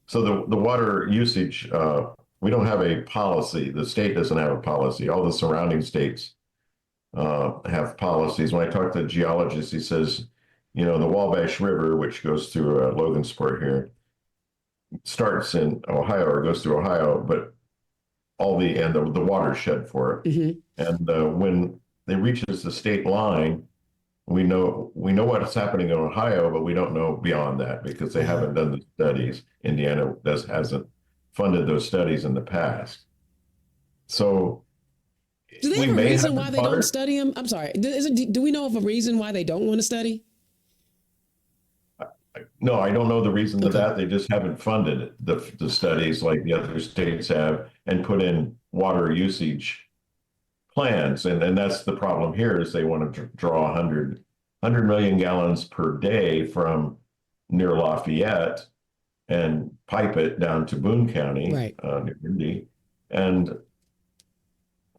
So the water usage, we don't have a policy. The state doesn't have a policy. All the surrounding states have policies. When I talk to a geologist, he says, the Wabash River, which goes through Logansport here, starts in Ohio or goes through Ohio, but the watershed for it. And when it reaches the state line, we know what's happening in Ohio, but we don't know beyond that because they haven't done the studies. Indiana hasn't funded those studies in the past. So do they we have a may reason have why they don't study them? I'm sorry. Do we know of a reason why they don't want to study? No, I don't know the reason to Okay. that. They just haven't funded the studies like the other states have and put in water usage plans. And that's the problem here is they want to draw 100 million gallons per day from near Lafayette and pipe it down to Boone County, Right. New Indy, and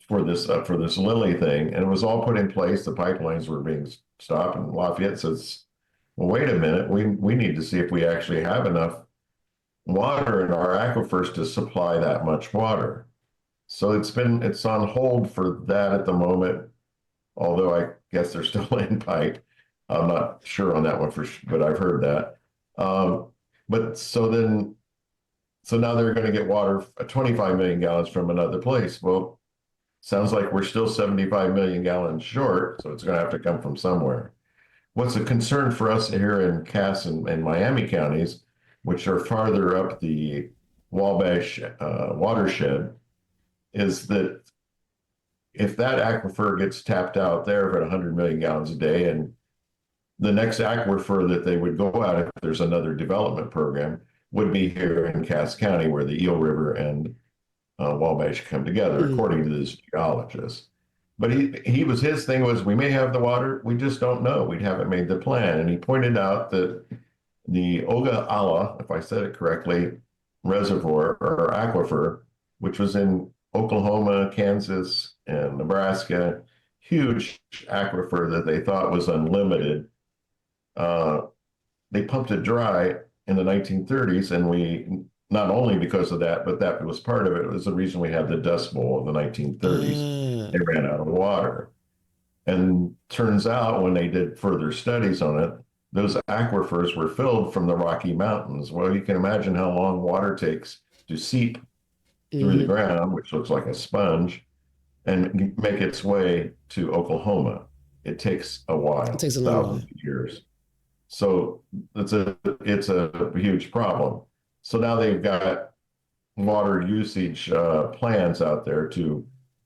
for this Lilly thing, and it was all put in place. The pipelines were being stopped, and Lafayette says, "Well, wait a minute. We need to see if we actually have enough water in our aquifers to supply that much water." So it's on hold for that at the moment. Although I guess they're still in pipe. I'm not sure on that one but I've heard that. But so now they're going to get water, 25 million gallons from another place. Well, sounds like we're still 75 million gallons short, so it's going to have to come from somewhere. What's a concern for us here in Cass and Miami counties, which are farther up the Wabash watershed, is that if that aquifer gets tapped out there at 100 million gallons a day, and the next aquifer that they would go out if there's another development program would be here in Cass County, where the Eel River and Wabash come together, according to this geologist. But his thing was, we may have the water, we just don't know. We haven't made the plan. And he pointed out that the Ogallala, if I said it correctly, reservoir or aquifer, which was in Oklahoma, Kansas, and Nebraska, huge aquifer that they thought was unlimited. They pumped it dry in the 1930s, and we, not only because of that, but that was part of it. It was the reason we had the Dust Bowl of the 1930s. They ran out of water. And turns out when they did further studies on it, those aquifers were filled from the Rocky Mountains. Well, you can imagine how long water takes to seep through the ground, which looks like a sponge, and make its way to Oklahoma. It takes a while. It takes a long thousands of years. So it's a huge problem. So now they've got water usage plans out there to,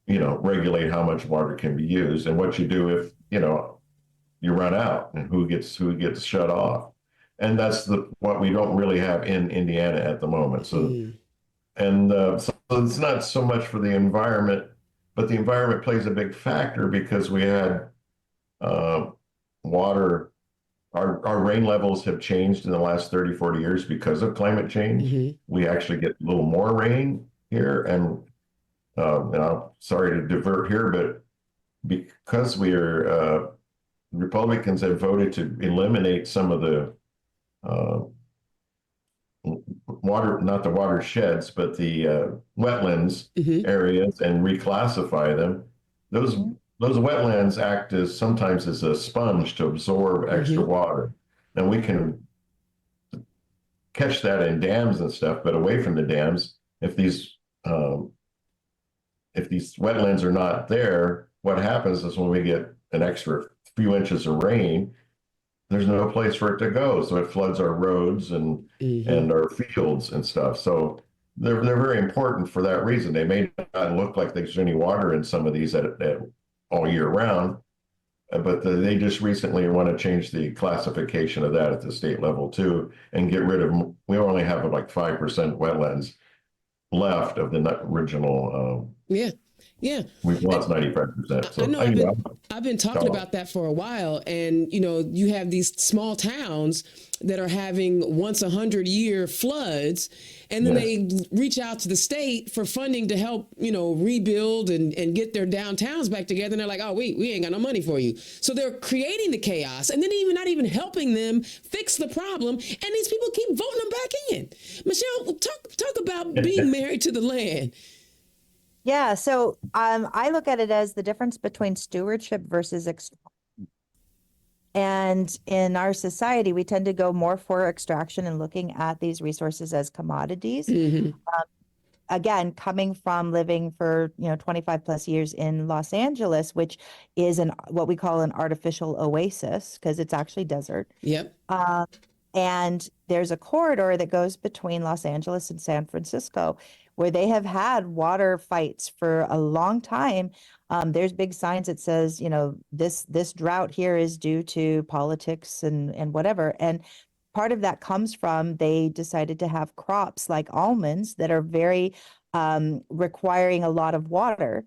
regulate how much water can be used and what you do if, you run out and who gets shut off. And that's what we don't really have in Indiana at the moment. So, so it's not so much for the environment, but the environment plays a big factor because we had water. Our rain levels have changed in the last 30, 40 years because of climate change. We actually get a little more rain here. And I'm sorry to divert here, but because we are, Republicans have voted to eliminate some of the water, not the watersheds, but the wetlands areas and reclassify them. Those wetlands act sometimes as a sponge to absorb extra water. And we can catch that in dams and stuff, but away from the dams, if these wetlands are not there, what happens is when we get an extra few inches of rain, there's no place for it to go. So it floods our roads and our fields and stuff. So they're very important for that reason. They may not look like there's any water in some of these all year round, but they just recently want to change the classification of that at the state level too, and get rid of, we only have like 5% wetlands left of the original. Yeah. We've lost 95%. So I know I've been talking about that for a while. And, you have these small towns that are having once 100-year floods. And then they reach out to the state for funding to help, rebuild and get their downtowns back together. And they're like, oh, we ain't got no money for you. So they're creating the chaos and then not even helping them fix the problem. And these people keep voting them back in. Michelle, talk about being married to the land. Yeah, so I look at it as the difference between stewardship versus extraction. And in our society, we tend to go more for extraction and looking at these resources as commodities. again, coming from living for, 25 plus years in Los Angeles, which is what we call an artificial oasis because it's actually desert. Yep. And there's a corridor that goes between Los Angeles and San Francisco where they have had water fights for a long time. There's big signs that says, this drought here is due to politics and whatever. And part of that comes from they decided to have crops like almonds that are very requiring a lot of water.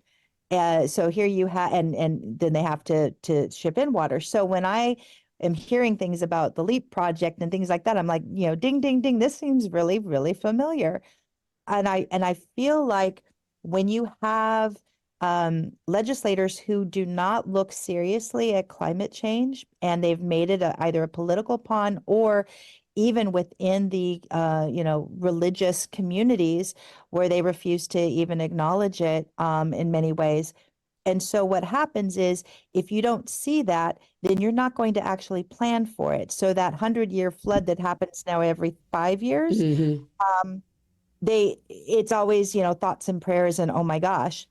So here you have, and then they have to ship in water. So when I am hearing things about the LEAP project and things like that, I'm like, ding, ding, ding, this seems really, really familiar. And I feel like when you have legislators who do not look seriously at climate change, and they've made it either a political pawn or even within the religious communities where they refuse to even acknowledge it in many ways. And so what happens is if you don't see that, then you're not going to actually plan for it. So that 100-year flood that happens now every 5 years, Mm-hmm. it's always, thoughts and prayers and oh my gosh,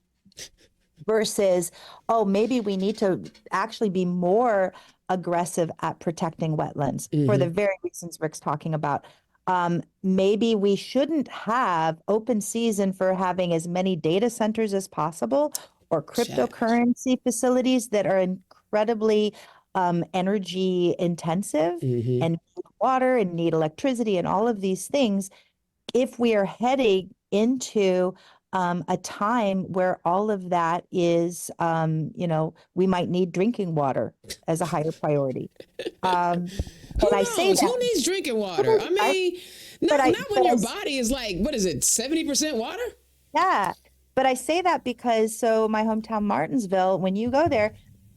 versus, oh, maybe we need to actually be more aggressive at protecting wetlands for the very reasons Rick's talking about. Maybe we shouldn't have open season for having as many data centers as possible or cryptocurrency facilities that are incredibly energy intensive and need water and need electricity and all of these things. If we are heading into a time where all of that is, we might need drinking water as a higher priority. And I say knows? that. Who needs drinking water? I mean, not when your body is like, what is it, 70% water? Yeah. But I say that because, so my hometown, Martinsville, when you go there,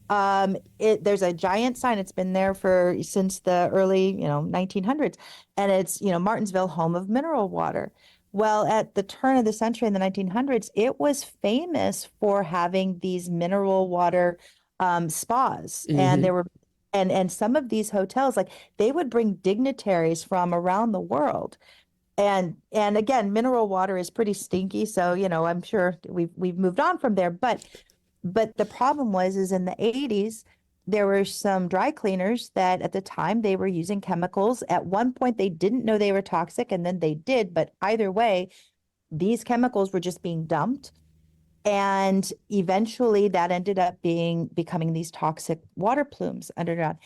there's a giant sign. It's been there since the early, 1900s. And it's, Martinsville, home of mineral water. Well, at the turn of the century in the 1900s, it was famous for having these mineral water spas. And there were, and some of these hotels, like they would bring dignitaries from around the world. And again, mineral water is pretty stinky. So, I'm sure we've moved on from there. But the problem is in the 80s, there were some dry cleaners that at the time they were using chemicals. At one point, they didn't know they were toxic, and then they did. But either way, these chemicals were just being dumped. And eventually that ended up becoming these toxic water plumes underground.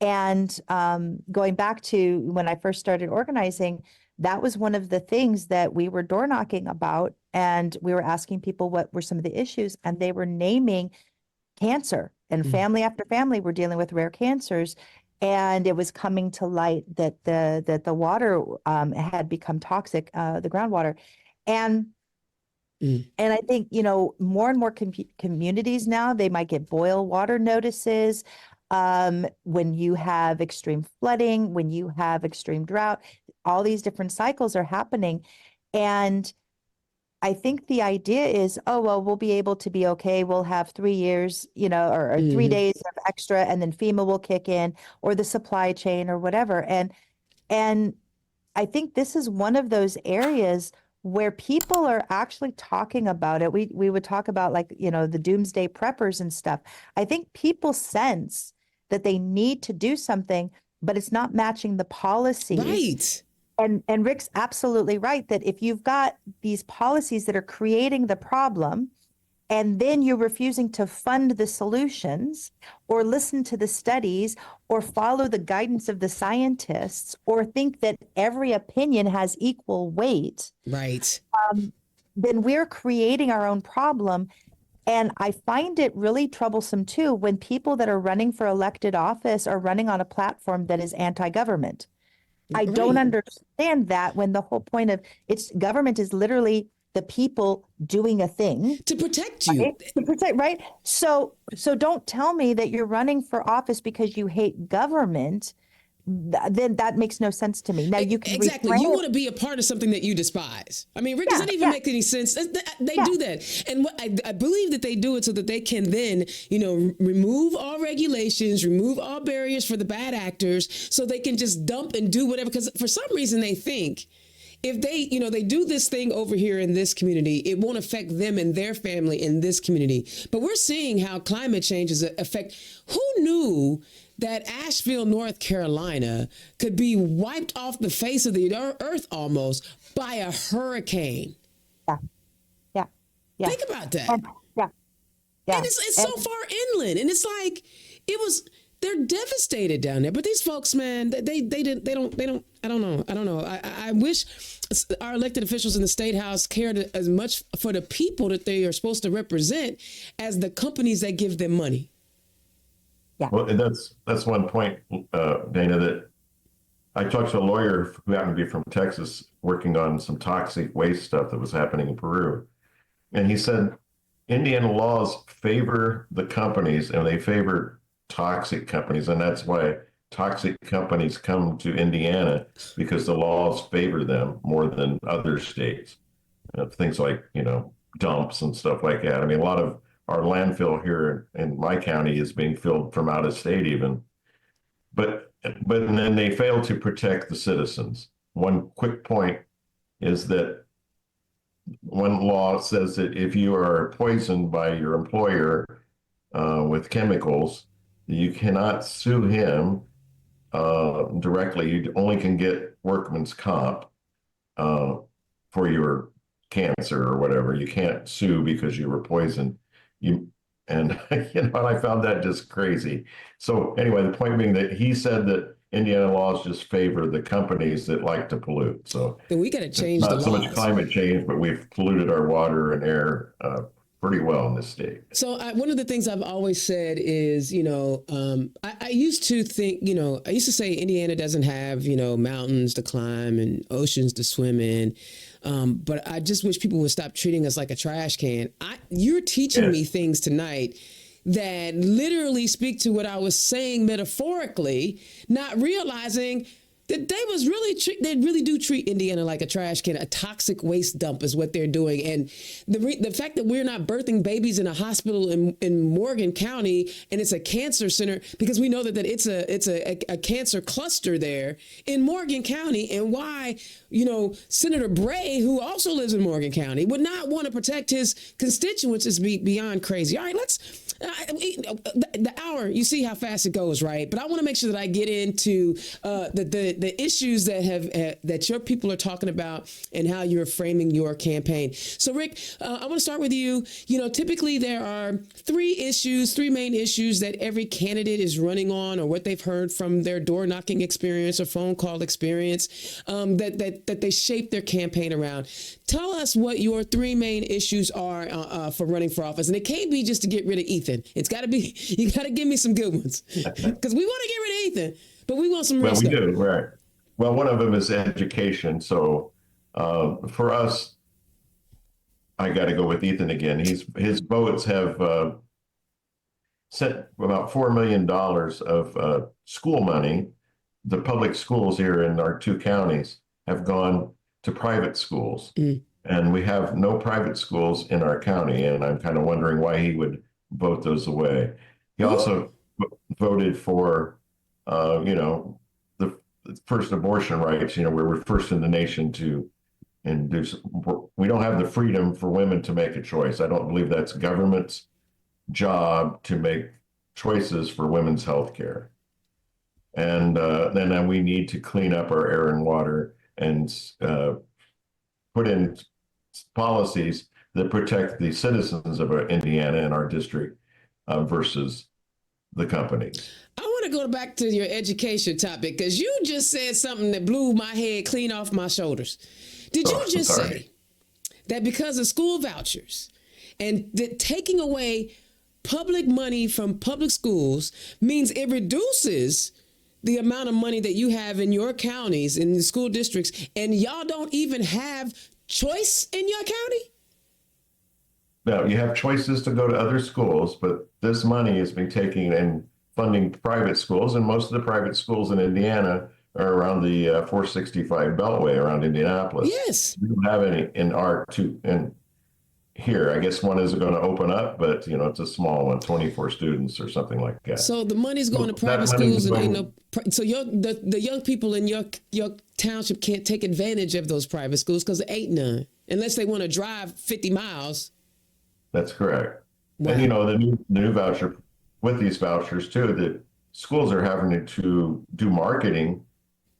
And going back to when I first started organizing, that was one of the things that we were door knocking about. And we were asking people what were some of the issues, and they were naming cancer, and family after family were dealing with rare cancers. And it was coming to light that the water had become toxic, the groundwater. And I think, more and more communities now, they might get boil water notices when you have extreme flooding, when you have extreme drought. All these different cycles are happening. And I think the idea is, oh, well, we'll be able to be okay. We'll have 3 years, or 3 days of extra, and then FEMA will kick in, or the supply chain or whatever. And I think this is one of those areas where people are actually talking about it. We would talk about the doomsday preppers and stuff. I think people sense that they need to do something, but it's not matching the policies. Right. And Rick's absolutely right that if you've got these policies that are creating the problem, and then you're refusing to fund the solutions or listen to the studies or follow the guidance of the scientists or think that every opinion has equal weight, right, then we're creating our own problem. And I find it really troublesome too when people that are running for elected office are running on a platform that is anti-government. I don't understand that, when the whole point of government is literally the people doing a thing to protect you, right? To protect, right? So don't tell me that you're running for office because you hate government. Then that makes no sense to me. Now you can exactly. You want to be a part of something that you despise. I mean, Rick, does that even make any sense? They do that, and I believe that they do it so that they can then, remove all regulations, remove all barriers for the bad actors, so they can just dump and do whatever. Because for some reason they think if they, they do this thing over here in this community, it won't affect them and their family in this community. But we're seeing how climate changes affect. Who knew that Asheville, North Carolina could be wiped off the face of the earth almost by a hurricane? Yeah. Yeah. Yeah. Think about that. Yeah. Yeah. And it's so far inland, and it's like they're devastated down there. But these folks, man, they don't. I don't know. I wish our elected officials in the state house cared as much for the people that they are supposed to represent as the companies that give them money. Yeah. Well, that's one point, Dana, that I talked to a lawyer who happened to be from Texas working on some toxic waste stuff that was happening in Peru. And he said Indiana laws favor the companies, and they favor toxic companies. And that's why toxic companies come to Indiana, because the laws favor them more than other states. Things like, dumps and stuff like that. I mean, a lot of our landfill here in my county is being filled from out of state even. But then they fail to protect the citizens. One quick point is that one law says that if you are poisoned by your employer with chemicals, you cannot sue him directly. You only can get workman's comp for your cancer or whatever. You can't sue because you were poisoned. And I found that just crazy. So anyway, the point being that he said that Indiana laws just favor the companies that like to pollute. So then we got to change the laws. Not so much climate change, but we've polluted our water and air pretty well in this state. So one of the things I've always said is, I used to think, I used to say Indiana doesn't have, mountains to climb and oceans to swim in. But I just wish people would stop treating us like a trash can. You're teaching me things tonight that literally speak to what I was saying metaphorically, not realizing that they really do treat Indiana like a trash can. A toxic waste dump is what they're doing. And the fact that we're not birthing babies in a hospital in Morgan County, and it's a cancer center, because we know that it's a cancer cluster there in Morgan County, and why, Senator Bray, who also lives in Morgan County, would not want to protect his constituents is beyond crazy. All right, the hour, you see how fast it goes, right? But I want to make sure that I get into the issues that your people are talking about and how you're framing your campaign. So, Rick, I want to start with you. Typically there are three main issues that every candidate is running on, or what they've heard from their door knocking experience or phone call experience, that they shape their campaign around. Tell us what your three main issues are for running for office. And it can't be just to get rid of Ethan. It's got to be, you got to give me some good ones, because we want to get rid of Ethan, but we want some real stuff. Well, we do, right. Well, one of them is education. So for us, I got to go with Ethan again. His votes have sent about $4 million of school money. The public schools here in our two counties have gone to private schools. And we have no private schools in our county. And I'm kind of wondering why he would vote those away. He also voted for, the first abortion rights. We're first in the nation to induce. We don't have the freedom for women to make a choice. I don't believe that's government's job to make choices for women's health care. And then we need to clean up our air and water and put in policies that protect the citizens of Indiana and our district versus the companies. I want to go back to your education topic, because you just said something that blew my head clean off my shoulders. Did you just say that because of school vouchers and that taking away public money from public schools means it reduces the amount of money that you have in your counties, in the school districts, and y'all don't even have choice in your county? No, you have choices to go to other schools, but this money is being taken and funding private schools, and most of the private schools in Indiana are around the 465 Beltway around Indianapolis. Yes. We don't have any in our two, and here. I guess one is going to open up, but it's a small one, 24 students or something like that. So the money's going to So private that money's schools, and going- so the young people in your township can't take advantage of those private schools because there ain't none, unless they want to drive 50 miles. That's correct. Wow. And the new voucher, with these vouchers too, the schools are having to do marketing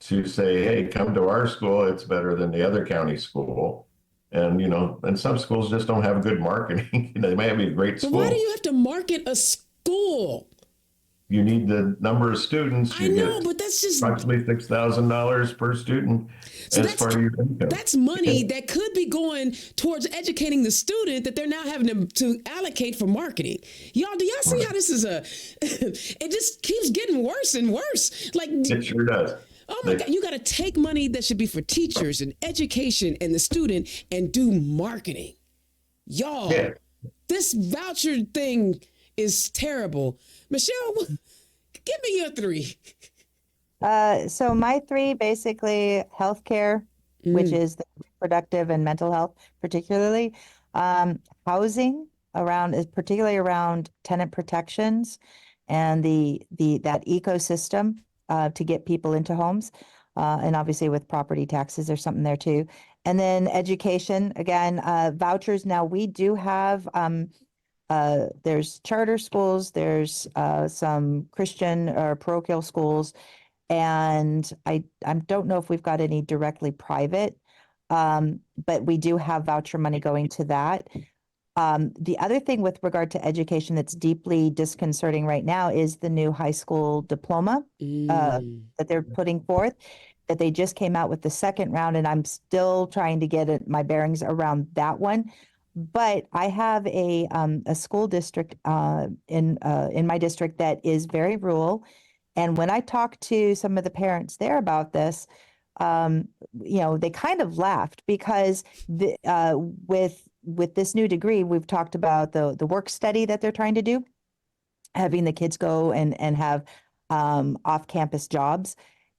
to say, hey, come to our school, it's better than the other county school. And and some schools just don't have good marketing. They may have a great But school. why do you have to market a school? You need the number of students. I know, but that's just approximately $6,000 per student as part of your income. That's money that could be going towards educating the student that they're now having to allocate for marketing. Y'all, do y'all see how this is it just keeps getting worse and worse. Like it sure does. Oh my God, you got to take money that should be for teachers and education and the student and do marketing. Y'all, This voucher thing is terrible. Michelle, give me your three. So my three, basically healthcare, which is the reproductive and mental health, particularly housing particularly around tenant protections and that ecosystem to get people into homes. And obviously with property taxes, there's something there too. And then education, again, vouchers. Now we do have, there's charter schools, there's some Christian or parochial schools, and I don't know if we've got any directly private, but we do have voucher money going to that. The other thing with regard to education that's deeply disconcerting right now is the new high school diploma that they're putting forth, that they just came out with the second round, and I'm still trying to get my bearings around that one. But I have a school district in my district that is very rural, and when I talk to some of the parents there about this, they kind of laughed because with this new degree, we've talked about the work study that they're trying to do, having the kids go and have off-campus jobs.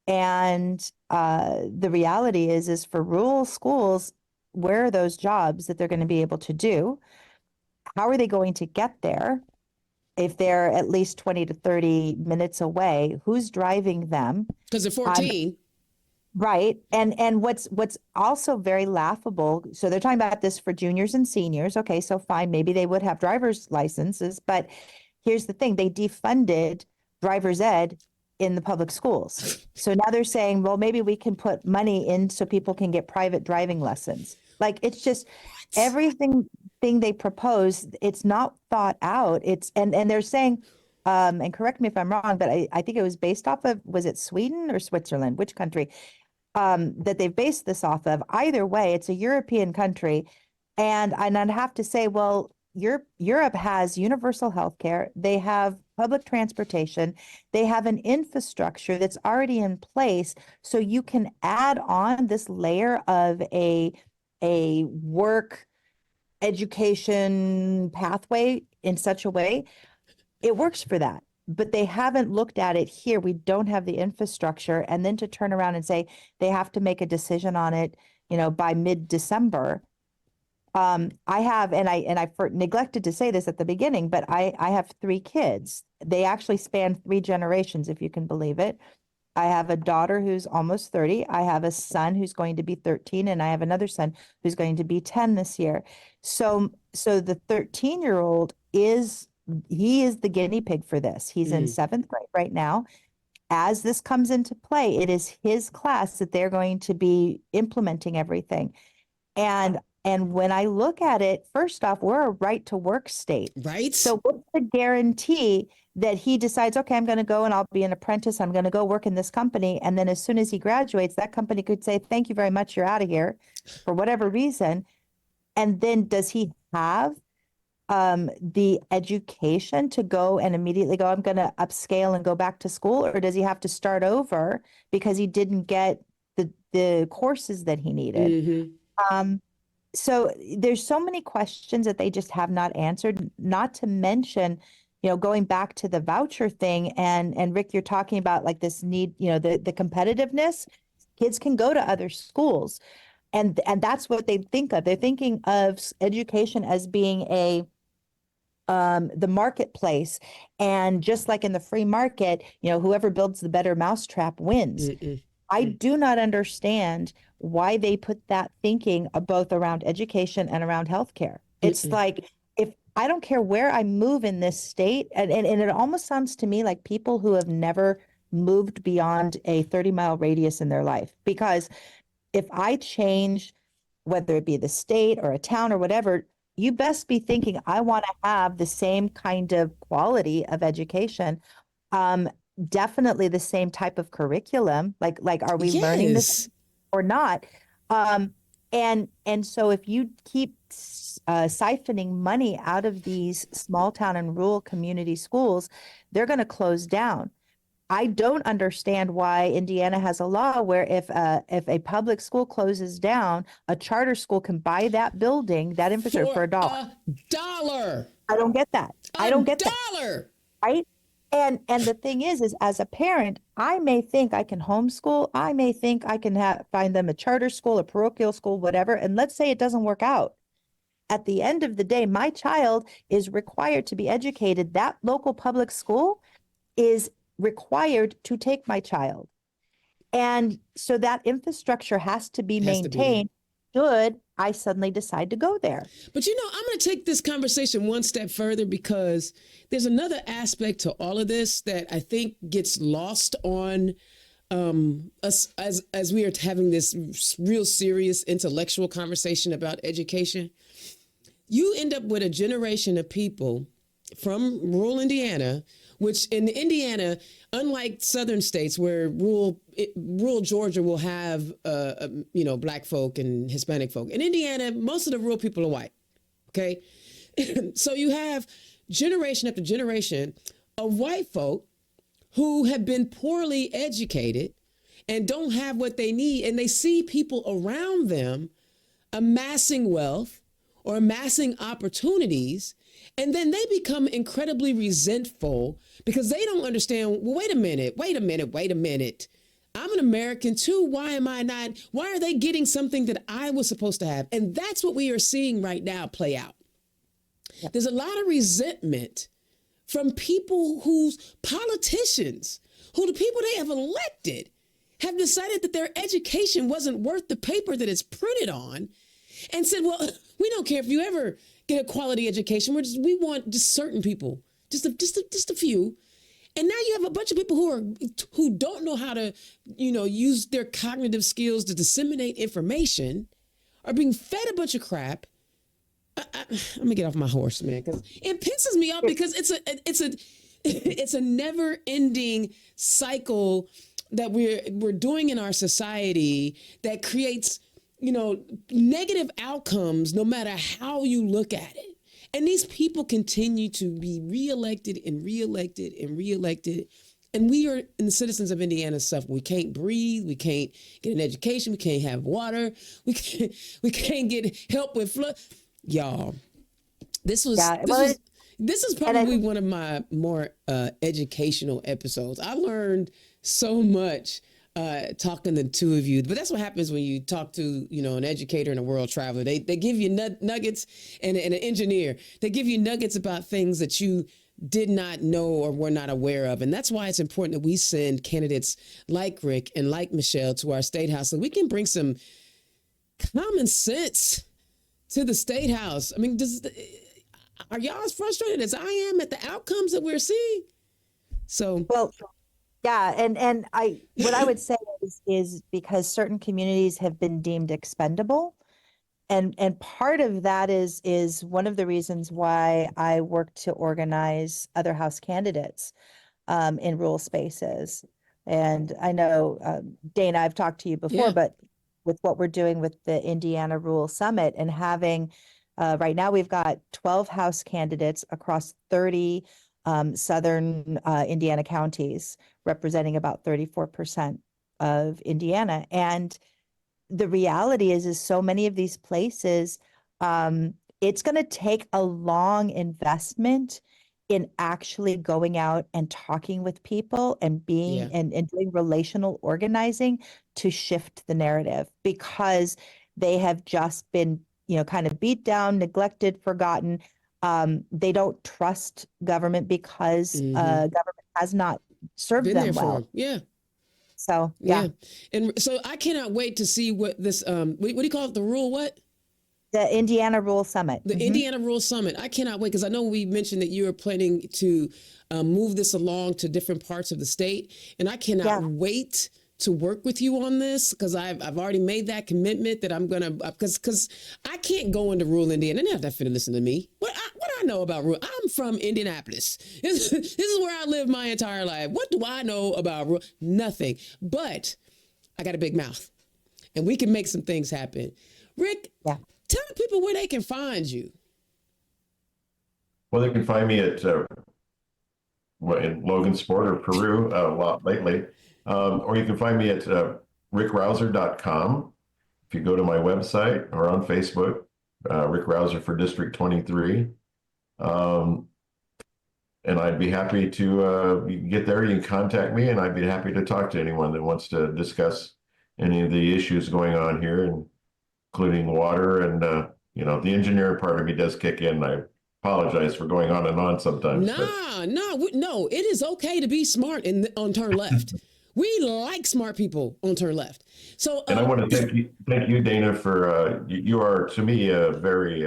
And the reality is for rural schools, where are those jobs that they're going to be able to do? How are they going to get there? If they're at least 20 to 30 minutes away, who's driving them? Because they're 14. Right. And what's also very laughable, so they're talking about this for juniors and seniors. Okay, so fine, maybe they would have driver's licenses, but here's the thing, they defunded driver's ed in the public schools. So now they're saying, well, maybe we can put money in so people can get private driving lessons. Like, it's just everything they propose, it's not thought out. And they're saying, and correct me if I'm wrong, but I think it was based off of, was it Sweden or Switzerland? Which country? That they've based this off of. Either way, it's a European country. And I'd have to say, well, Europe has universal health care. They have public transportation. They have an infrastructure that's already in place. So you can add on this layer of a work education pathway in such a way. It works for that. But they haven't looked at it here. We don't have the infrastructure. And then to turn around and say they have to make a decision on it, by mid-December. I have, and I neglected to say this at the beginning, but I have 3 kids. They actually span 3 generations, if you can believe it. I have a daughter who's almost 30. I have a son who's going to be 13, and I have another son who's going to be 10 this year. So the 13-year-old is the guinea pig for this. He's in 7th grade right now. As this comes into play, it is his class that they're going to be implementing everything. And when I look at it, first off, we're a right to work state. Right. So what's the guarantee that he decides, okay, I'm going to go and I'll be an apprentice. I'm going to go work in this company. And then as soon as he graduates, that company could say, thank you very much, you're out of here for whatever reason. And then does he have the education to go and immediately go, I'm going to upscale and go back to school? Or does he have to start over because he didn't get the courses that he needed? So there's so many questions that they just have not answered, not to mention, going back to the voucher thing. And Rick, you're talking about like this need, the competitiveness. Kids can go to other schools. And that's what they think of. They're thinking of education as being the marketplace. And just like in the free market, whoever builds the better mousetrap wins. I do not understand why they put that thinking both around education and around healthcare. It's like, if I don't care where I move in this state, and it almost sounds to me like people who have never moved beyond a 30-mile radius in their life. Because if I change, whether it be the state or a town or whatever, you best be thinking, I want to have the same kind of quality of education. Definitely the same type of curriculum. Like, are we learning this or not? And so if you keep siphoning money out of these small town and rural community schools, they're going to close down. I don't understand why Indiana has a law where if a public school closes down, a charter school can buy that building, that infrastructure for $1. I don't get that. I don't get that. $1. Right? And the thing is as a parent, I may think I can homeschool. I may think I can find them a charter school, a parochial school, whatever. And let's say it doesn't work out. At the end of the day, my child is required to be educated. That local public school is required to take my child. And so that infrastructure has to be maintained should I suddenly decide to go there. But I'm going to take this conversation one step further, because there's another aspect to all of this that I think gets lost on us as we are having this real serious intellectual conversation about education. You end up with a generation of people from rural Indiana, which in Indiana, unlike southern states where rural Georgia will have, Black folk and Hispanic folk. In Indiana, most of the rural people are white. Okay. So you have generation after generation of white folk who have been poorly educated and don't have what they need. And they see people around them amassing wealth or amassing opportunities. And then they become incredibly resentful because they don't understand, well, wait a minute. I'm an American too. Why am I not? Why are they getting something that I was supposed to have? And that's what we are seeing right now play out. Yep. There's a lot of resentment from people whose politicians, who the people they have elected, have decided that their education wasn't worth the paper that it's printed on, and said, well, we don't care if you ever get a quality education. We want just certain people, just a few. And now you have a bunch of people who don't know how to, use their cognitive skills to disseminate information, are being fed a bunch of crap. I'm gonna get off my horse, man, because it pisses me off, because it's a never-ending cycle that we're doing in our society that creates, negative outcomes no matter how you look at it. And these people continue to be reelected and reelected and reelected. And we are, in the citizens of Indiana, suffer. We can't breathe. We can't get an education. We can't have water. We can't get help with flood. Y'all, this is probably one of my more educational episodes. I learned so much talking to the two of you, but that's what happens when you talk to, an educator and a world traveler. They give you nuggets, and an engineer. They give you nuggets about things that you did not know or were not aware of. And that's why it's important that we send candidates like Rick and like Michelle to our state house so we can bring some common sense to the state house. I mean, are y'all as frustrated as I am at the outcomes that we're seeing? So, well, yeah, and what I would say is because certain communities have been deemed expendable, and part of that is one of the reasons why I work to organize other House candidates in rural spaces. And I know, Dana, I've talked to you before, but with what we're doing with the Indiana Rural Summit and having, right now we've got 12 House candidates across 30 southern Indiana counties, representing about 34% of Indiana. And the reality is so many of these places, it's going to take a long investment in actually going out and talking with people and being and doing relational organizing to shift the narrative, because they have just been, kind of beat down, neglected, forgotten. They don't trust government because government has not served Been them there for well. them. Yeah. So, Yeah. And so I cannot wait to see what this, what do you call it? The rule what? The Indiana Rural Summit. The Indiana Rural Summit. I cannot wait because I know we mentioned that you are planning to move this along to different parts of the state. And I cannot wait to work with you on this because I've already made that commitment that I'm going to, because I can't go into rural Indiana. And they have to listen to me. What I know about rural, I'm from Indianapolis. This is where I lived my entire life. What do I know about rural? Nothing. But I got a big mouth and we can make some things happen. Rick, tell the people where they can find you. Well, they can find me at in Logansport or Peru a lot lately. Or you can find me at rickrouser.com. If you go to my website or on Facebook, Rick Rouser for District 23. And I'd be happy to you can get there, you can contact me, and I'd be happy to talk to anyone that wants to discuss any of the issues going on here, including water. And, the engineering part of me does kick in. I apologize for going on and on sometimes. No, it is okay to be smart on turn left. We like smart people on turn left. So, and I want to thank you, Dana, for you are to me a very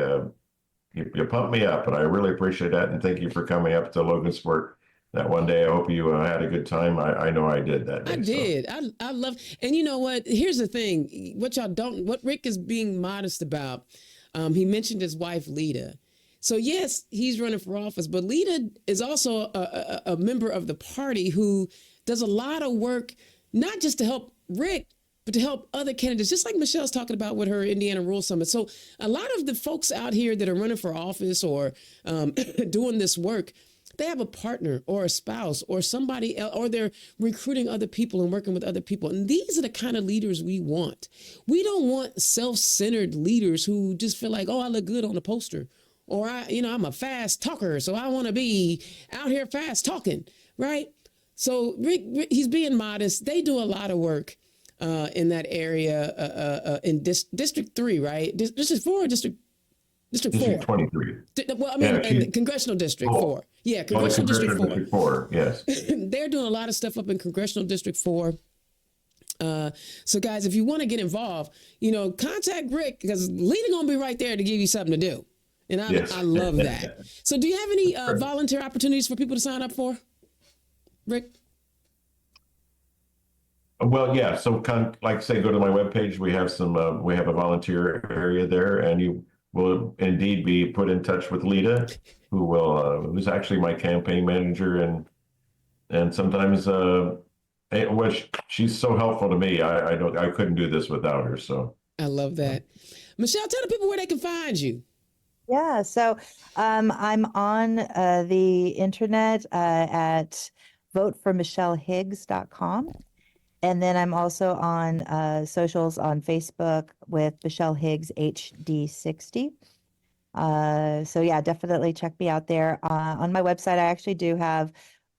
you pump me up, and I really appreciate that. And thank you for coming up to Logansport that one day. I hope you had a good time. I know I did that day. I did. So. I love. And you know what? Here's the thing. What Rick is being modest about. He mentioned his wife Lita. So yes, he's running for office, but Lita is also a member of the party who does a lot of work, not just to help Rick, but to help other candidates, just like Michelle's talking about with her Indiana Rural Summit. So a lot of the folks out here that are running for office or doing this work, they have a partner or a spouse or somebody else, or they're recruiting other people and working with other people. And these are the kind of leaders we want. We don't want self-centered leaders who just feel like, oh, I look good on a poster. Or I'm a fast talker, so I want to be out here fast talking, right? So Rick, he's being modest. They do a lot of work in that area in District 3, right? District 4 or District 4? 23. Well, I mean, Congressional District 4. Yeah, Congressional District 4. District 4, yes. They're doing a lot of stuff up in Congressional District 4. So guys, if you want to get involved, contact Rick because Lita gonna be right there to give you something to do. And I love that. So do you have any volunteer opportunities for people to sign up for, Rick? Well, yeah. So like I say, go to my webpage. We have we have a volunteer area there, and you will indeed be put in touch with Lita, who's actually my campaign manager. And sometimes, she's so helpful to me. I couldn't do this without her. So I love that. Michelle, tell the people where they can find you. Yeah, so I'm on the internet at voteformichellehiggs.com. And then I'm also on socials on Facebook with Michelle Higgs HD60. So yeah, definitely check me out there. On my website, I actually do have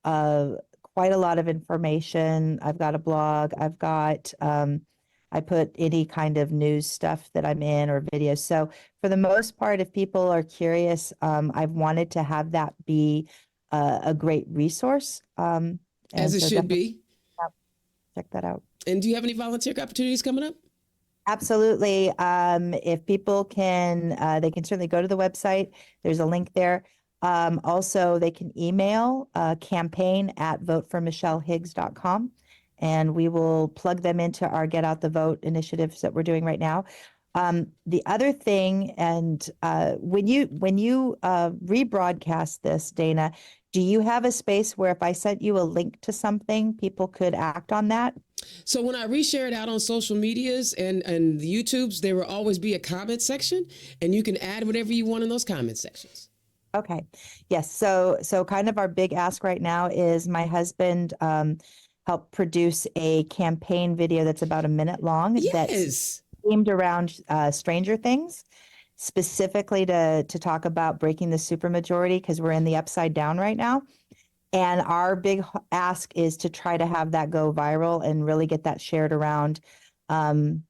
quite a lot of information. I've got a blog. I've got I put any kind of news stuff that I'm in or videos. So for the most part, if people are curious, I've wanted to have that be a great resource. As it should be. Check that out. And do you have any volunteer opportunities coming up? Absolutely. If people can, they can certainly go to the website. There's a link there. Also, they can email campaign@voteformichellehiggs.com. And we will plug them into our Get Out the Vote initiatives that we're doing right now. The other thing, and when you rebroadcast this, Dana, do you have a space where if I sent you a link to something, people could act on that? So when I reshare it out on social medias and the YouTubes, there will always be a comment section, and you can add whatever you want in those comment sections. Okay. Yes. So kind of our big ask right now is my husband helped produce a campaign video that's about a minute long. Yes. That's themed around Stranger Things, specifically to talk about breaking the supermajority because we're in the upside down right now. And our big ask is to try to have that go viral and really get that shared around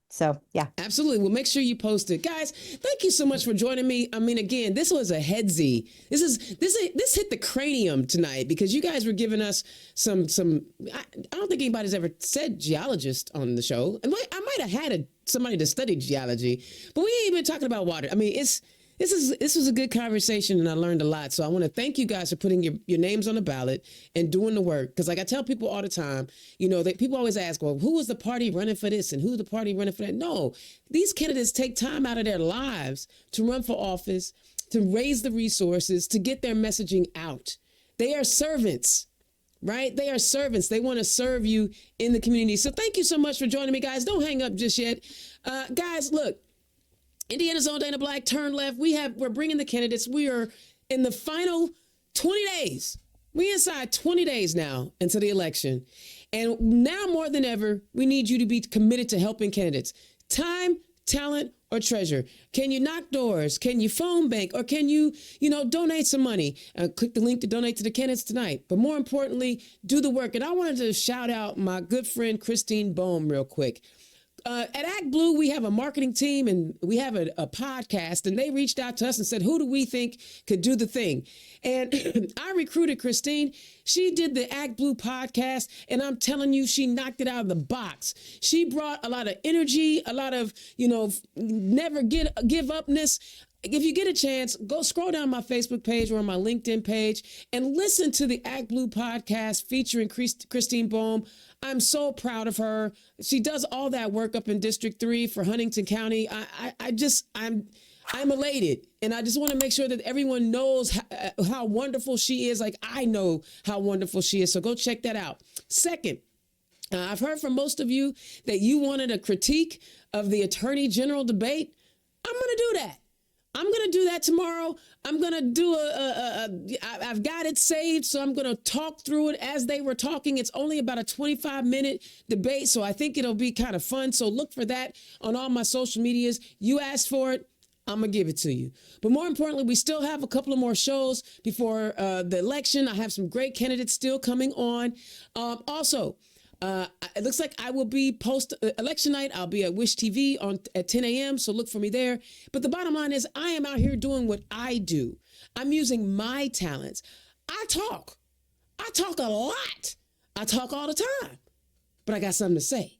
So yeah. Absolutely. Well, make sure you post it. Guys, thank you so much for joining me. I mean, again, this was a headsy. This hit the cranium tonight because you guys were giving us some I don't think anybody's ever said geologist on the show. And I might have had somebody to study geology, but we ain't been talking about water. I mean, this was a good conversation and I learned a lot. So I want to thank you guys for putting your names on the ballot and doing the work. Because like I tell people all the time, you know, people always ask, well, who was the party running for this and who's the party running for that? No, these candidates take time out of their lives to run for office, to raise the resources, to get their messaging out. They are servants. Right? They are servants. They want to serve you in the community. So thank you so much for joining me, guys. Don't hang up just yet. Guys, look. Indiana's own Dana Black, turn left. We're bringing the candidates. We are in the final 20 days. We inside 20 days now into the election. And now more than ever, we need you to be committed to helping candidates. Time, talent, or treasure. Can you knock doors? Can you phone bank? Or can you, donate some money? Click the link to donate to the candidates tonight. But more importantly, do the work. And I wanted to shout out my good friend, Christine Bohm, real quick. At Act Blue, we have a marketing team and we have a podcast, and they reached out to us and said, who do we think could do the thing? And I recruited Christine. She did the Act Blue podcast, and I'm telling you, she knocked it out of the box. She brought a lot of energy, a lot of, never give upness. If you get a chance, go scroll down my Facebook page or on my LinkedIn page and listen to the Act Blue podcast featuring Christine Bohm. I'm so proud of her. She does all that work up in District 3 for Huntington County. I'm elated. And I just want to make sure that everyone knows how wonderful she is. Like I know how wonderful she is. So go check that out. Second, I've heard from most of you that you wanted a critique of the Attorney General debate. I'm going to do that. I'm going to do that tomorrow. I'm going to do I've got it saved, so I'm going to talk through it as they were talking. It's only about a 25-minute debate, so I think it'll be kind of fun. So look for that on all my social medias. You asked for it, I'm going to give it to you. But more importantly, we still have a couple of more shows before the election. I have some great candidates still coming on. It looks like I will be post-election night. I'll be at Wish TV at 10 a.m., so look for me there. But the bottom line is I am out here doing what I do. I'm using my talents. I talk a lot. I talk all the time, but I got something to say.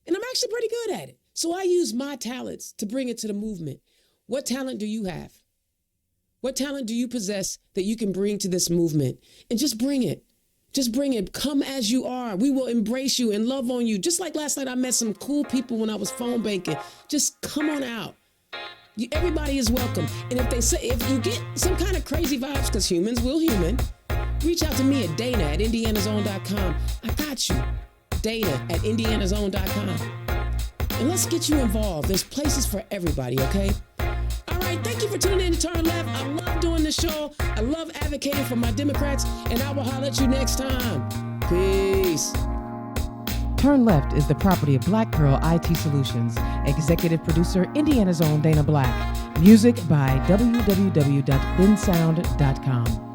And I'm actually pretty good at it. So I use my talents to bring it to the movement. What talent do you have? What talent do you possess that you can bring to this movement? And just bring it. Just bring it. Come as you are. We will embrace you and love on you. Just like last night, I met some cool people when I was phone banking. Just come on out. Everybody is welcome. And if you get some kind of crazy vibes, because humans will human, reach out to me at Dana@IndianaZone.com. I got you. Dana@IndianaZone.com. And let's get you involved. There's places for everybody, okay? All right, thank you for tuning in to Turn Left. I love doing this show. I love advocating for my Democrats, and I will holler at you next time. Peace. Turn Left is the property of Black Pearl IT Solutions. Executive producer, Indiana's own Dana Black. Music by www.bensound.com.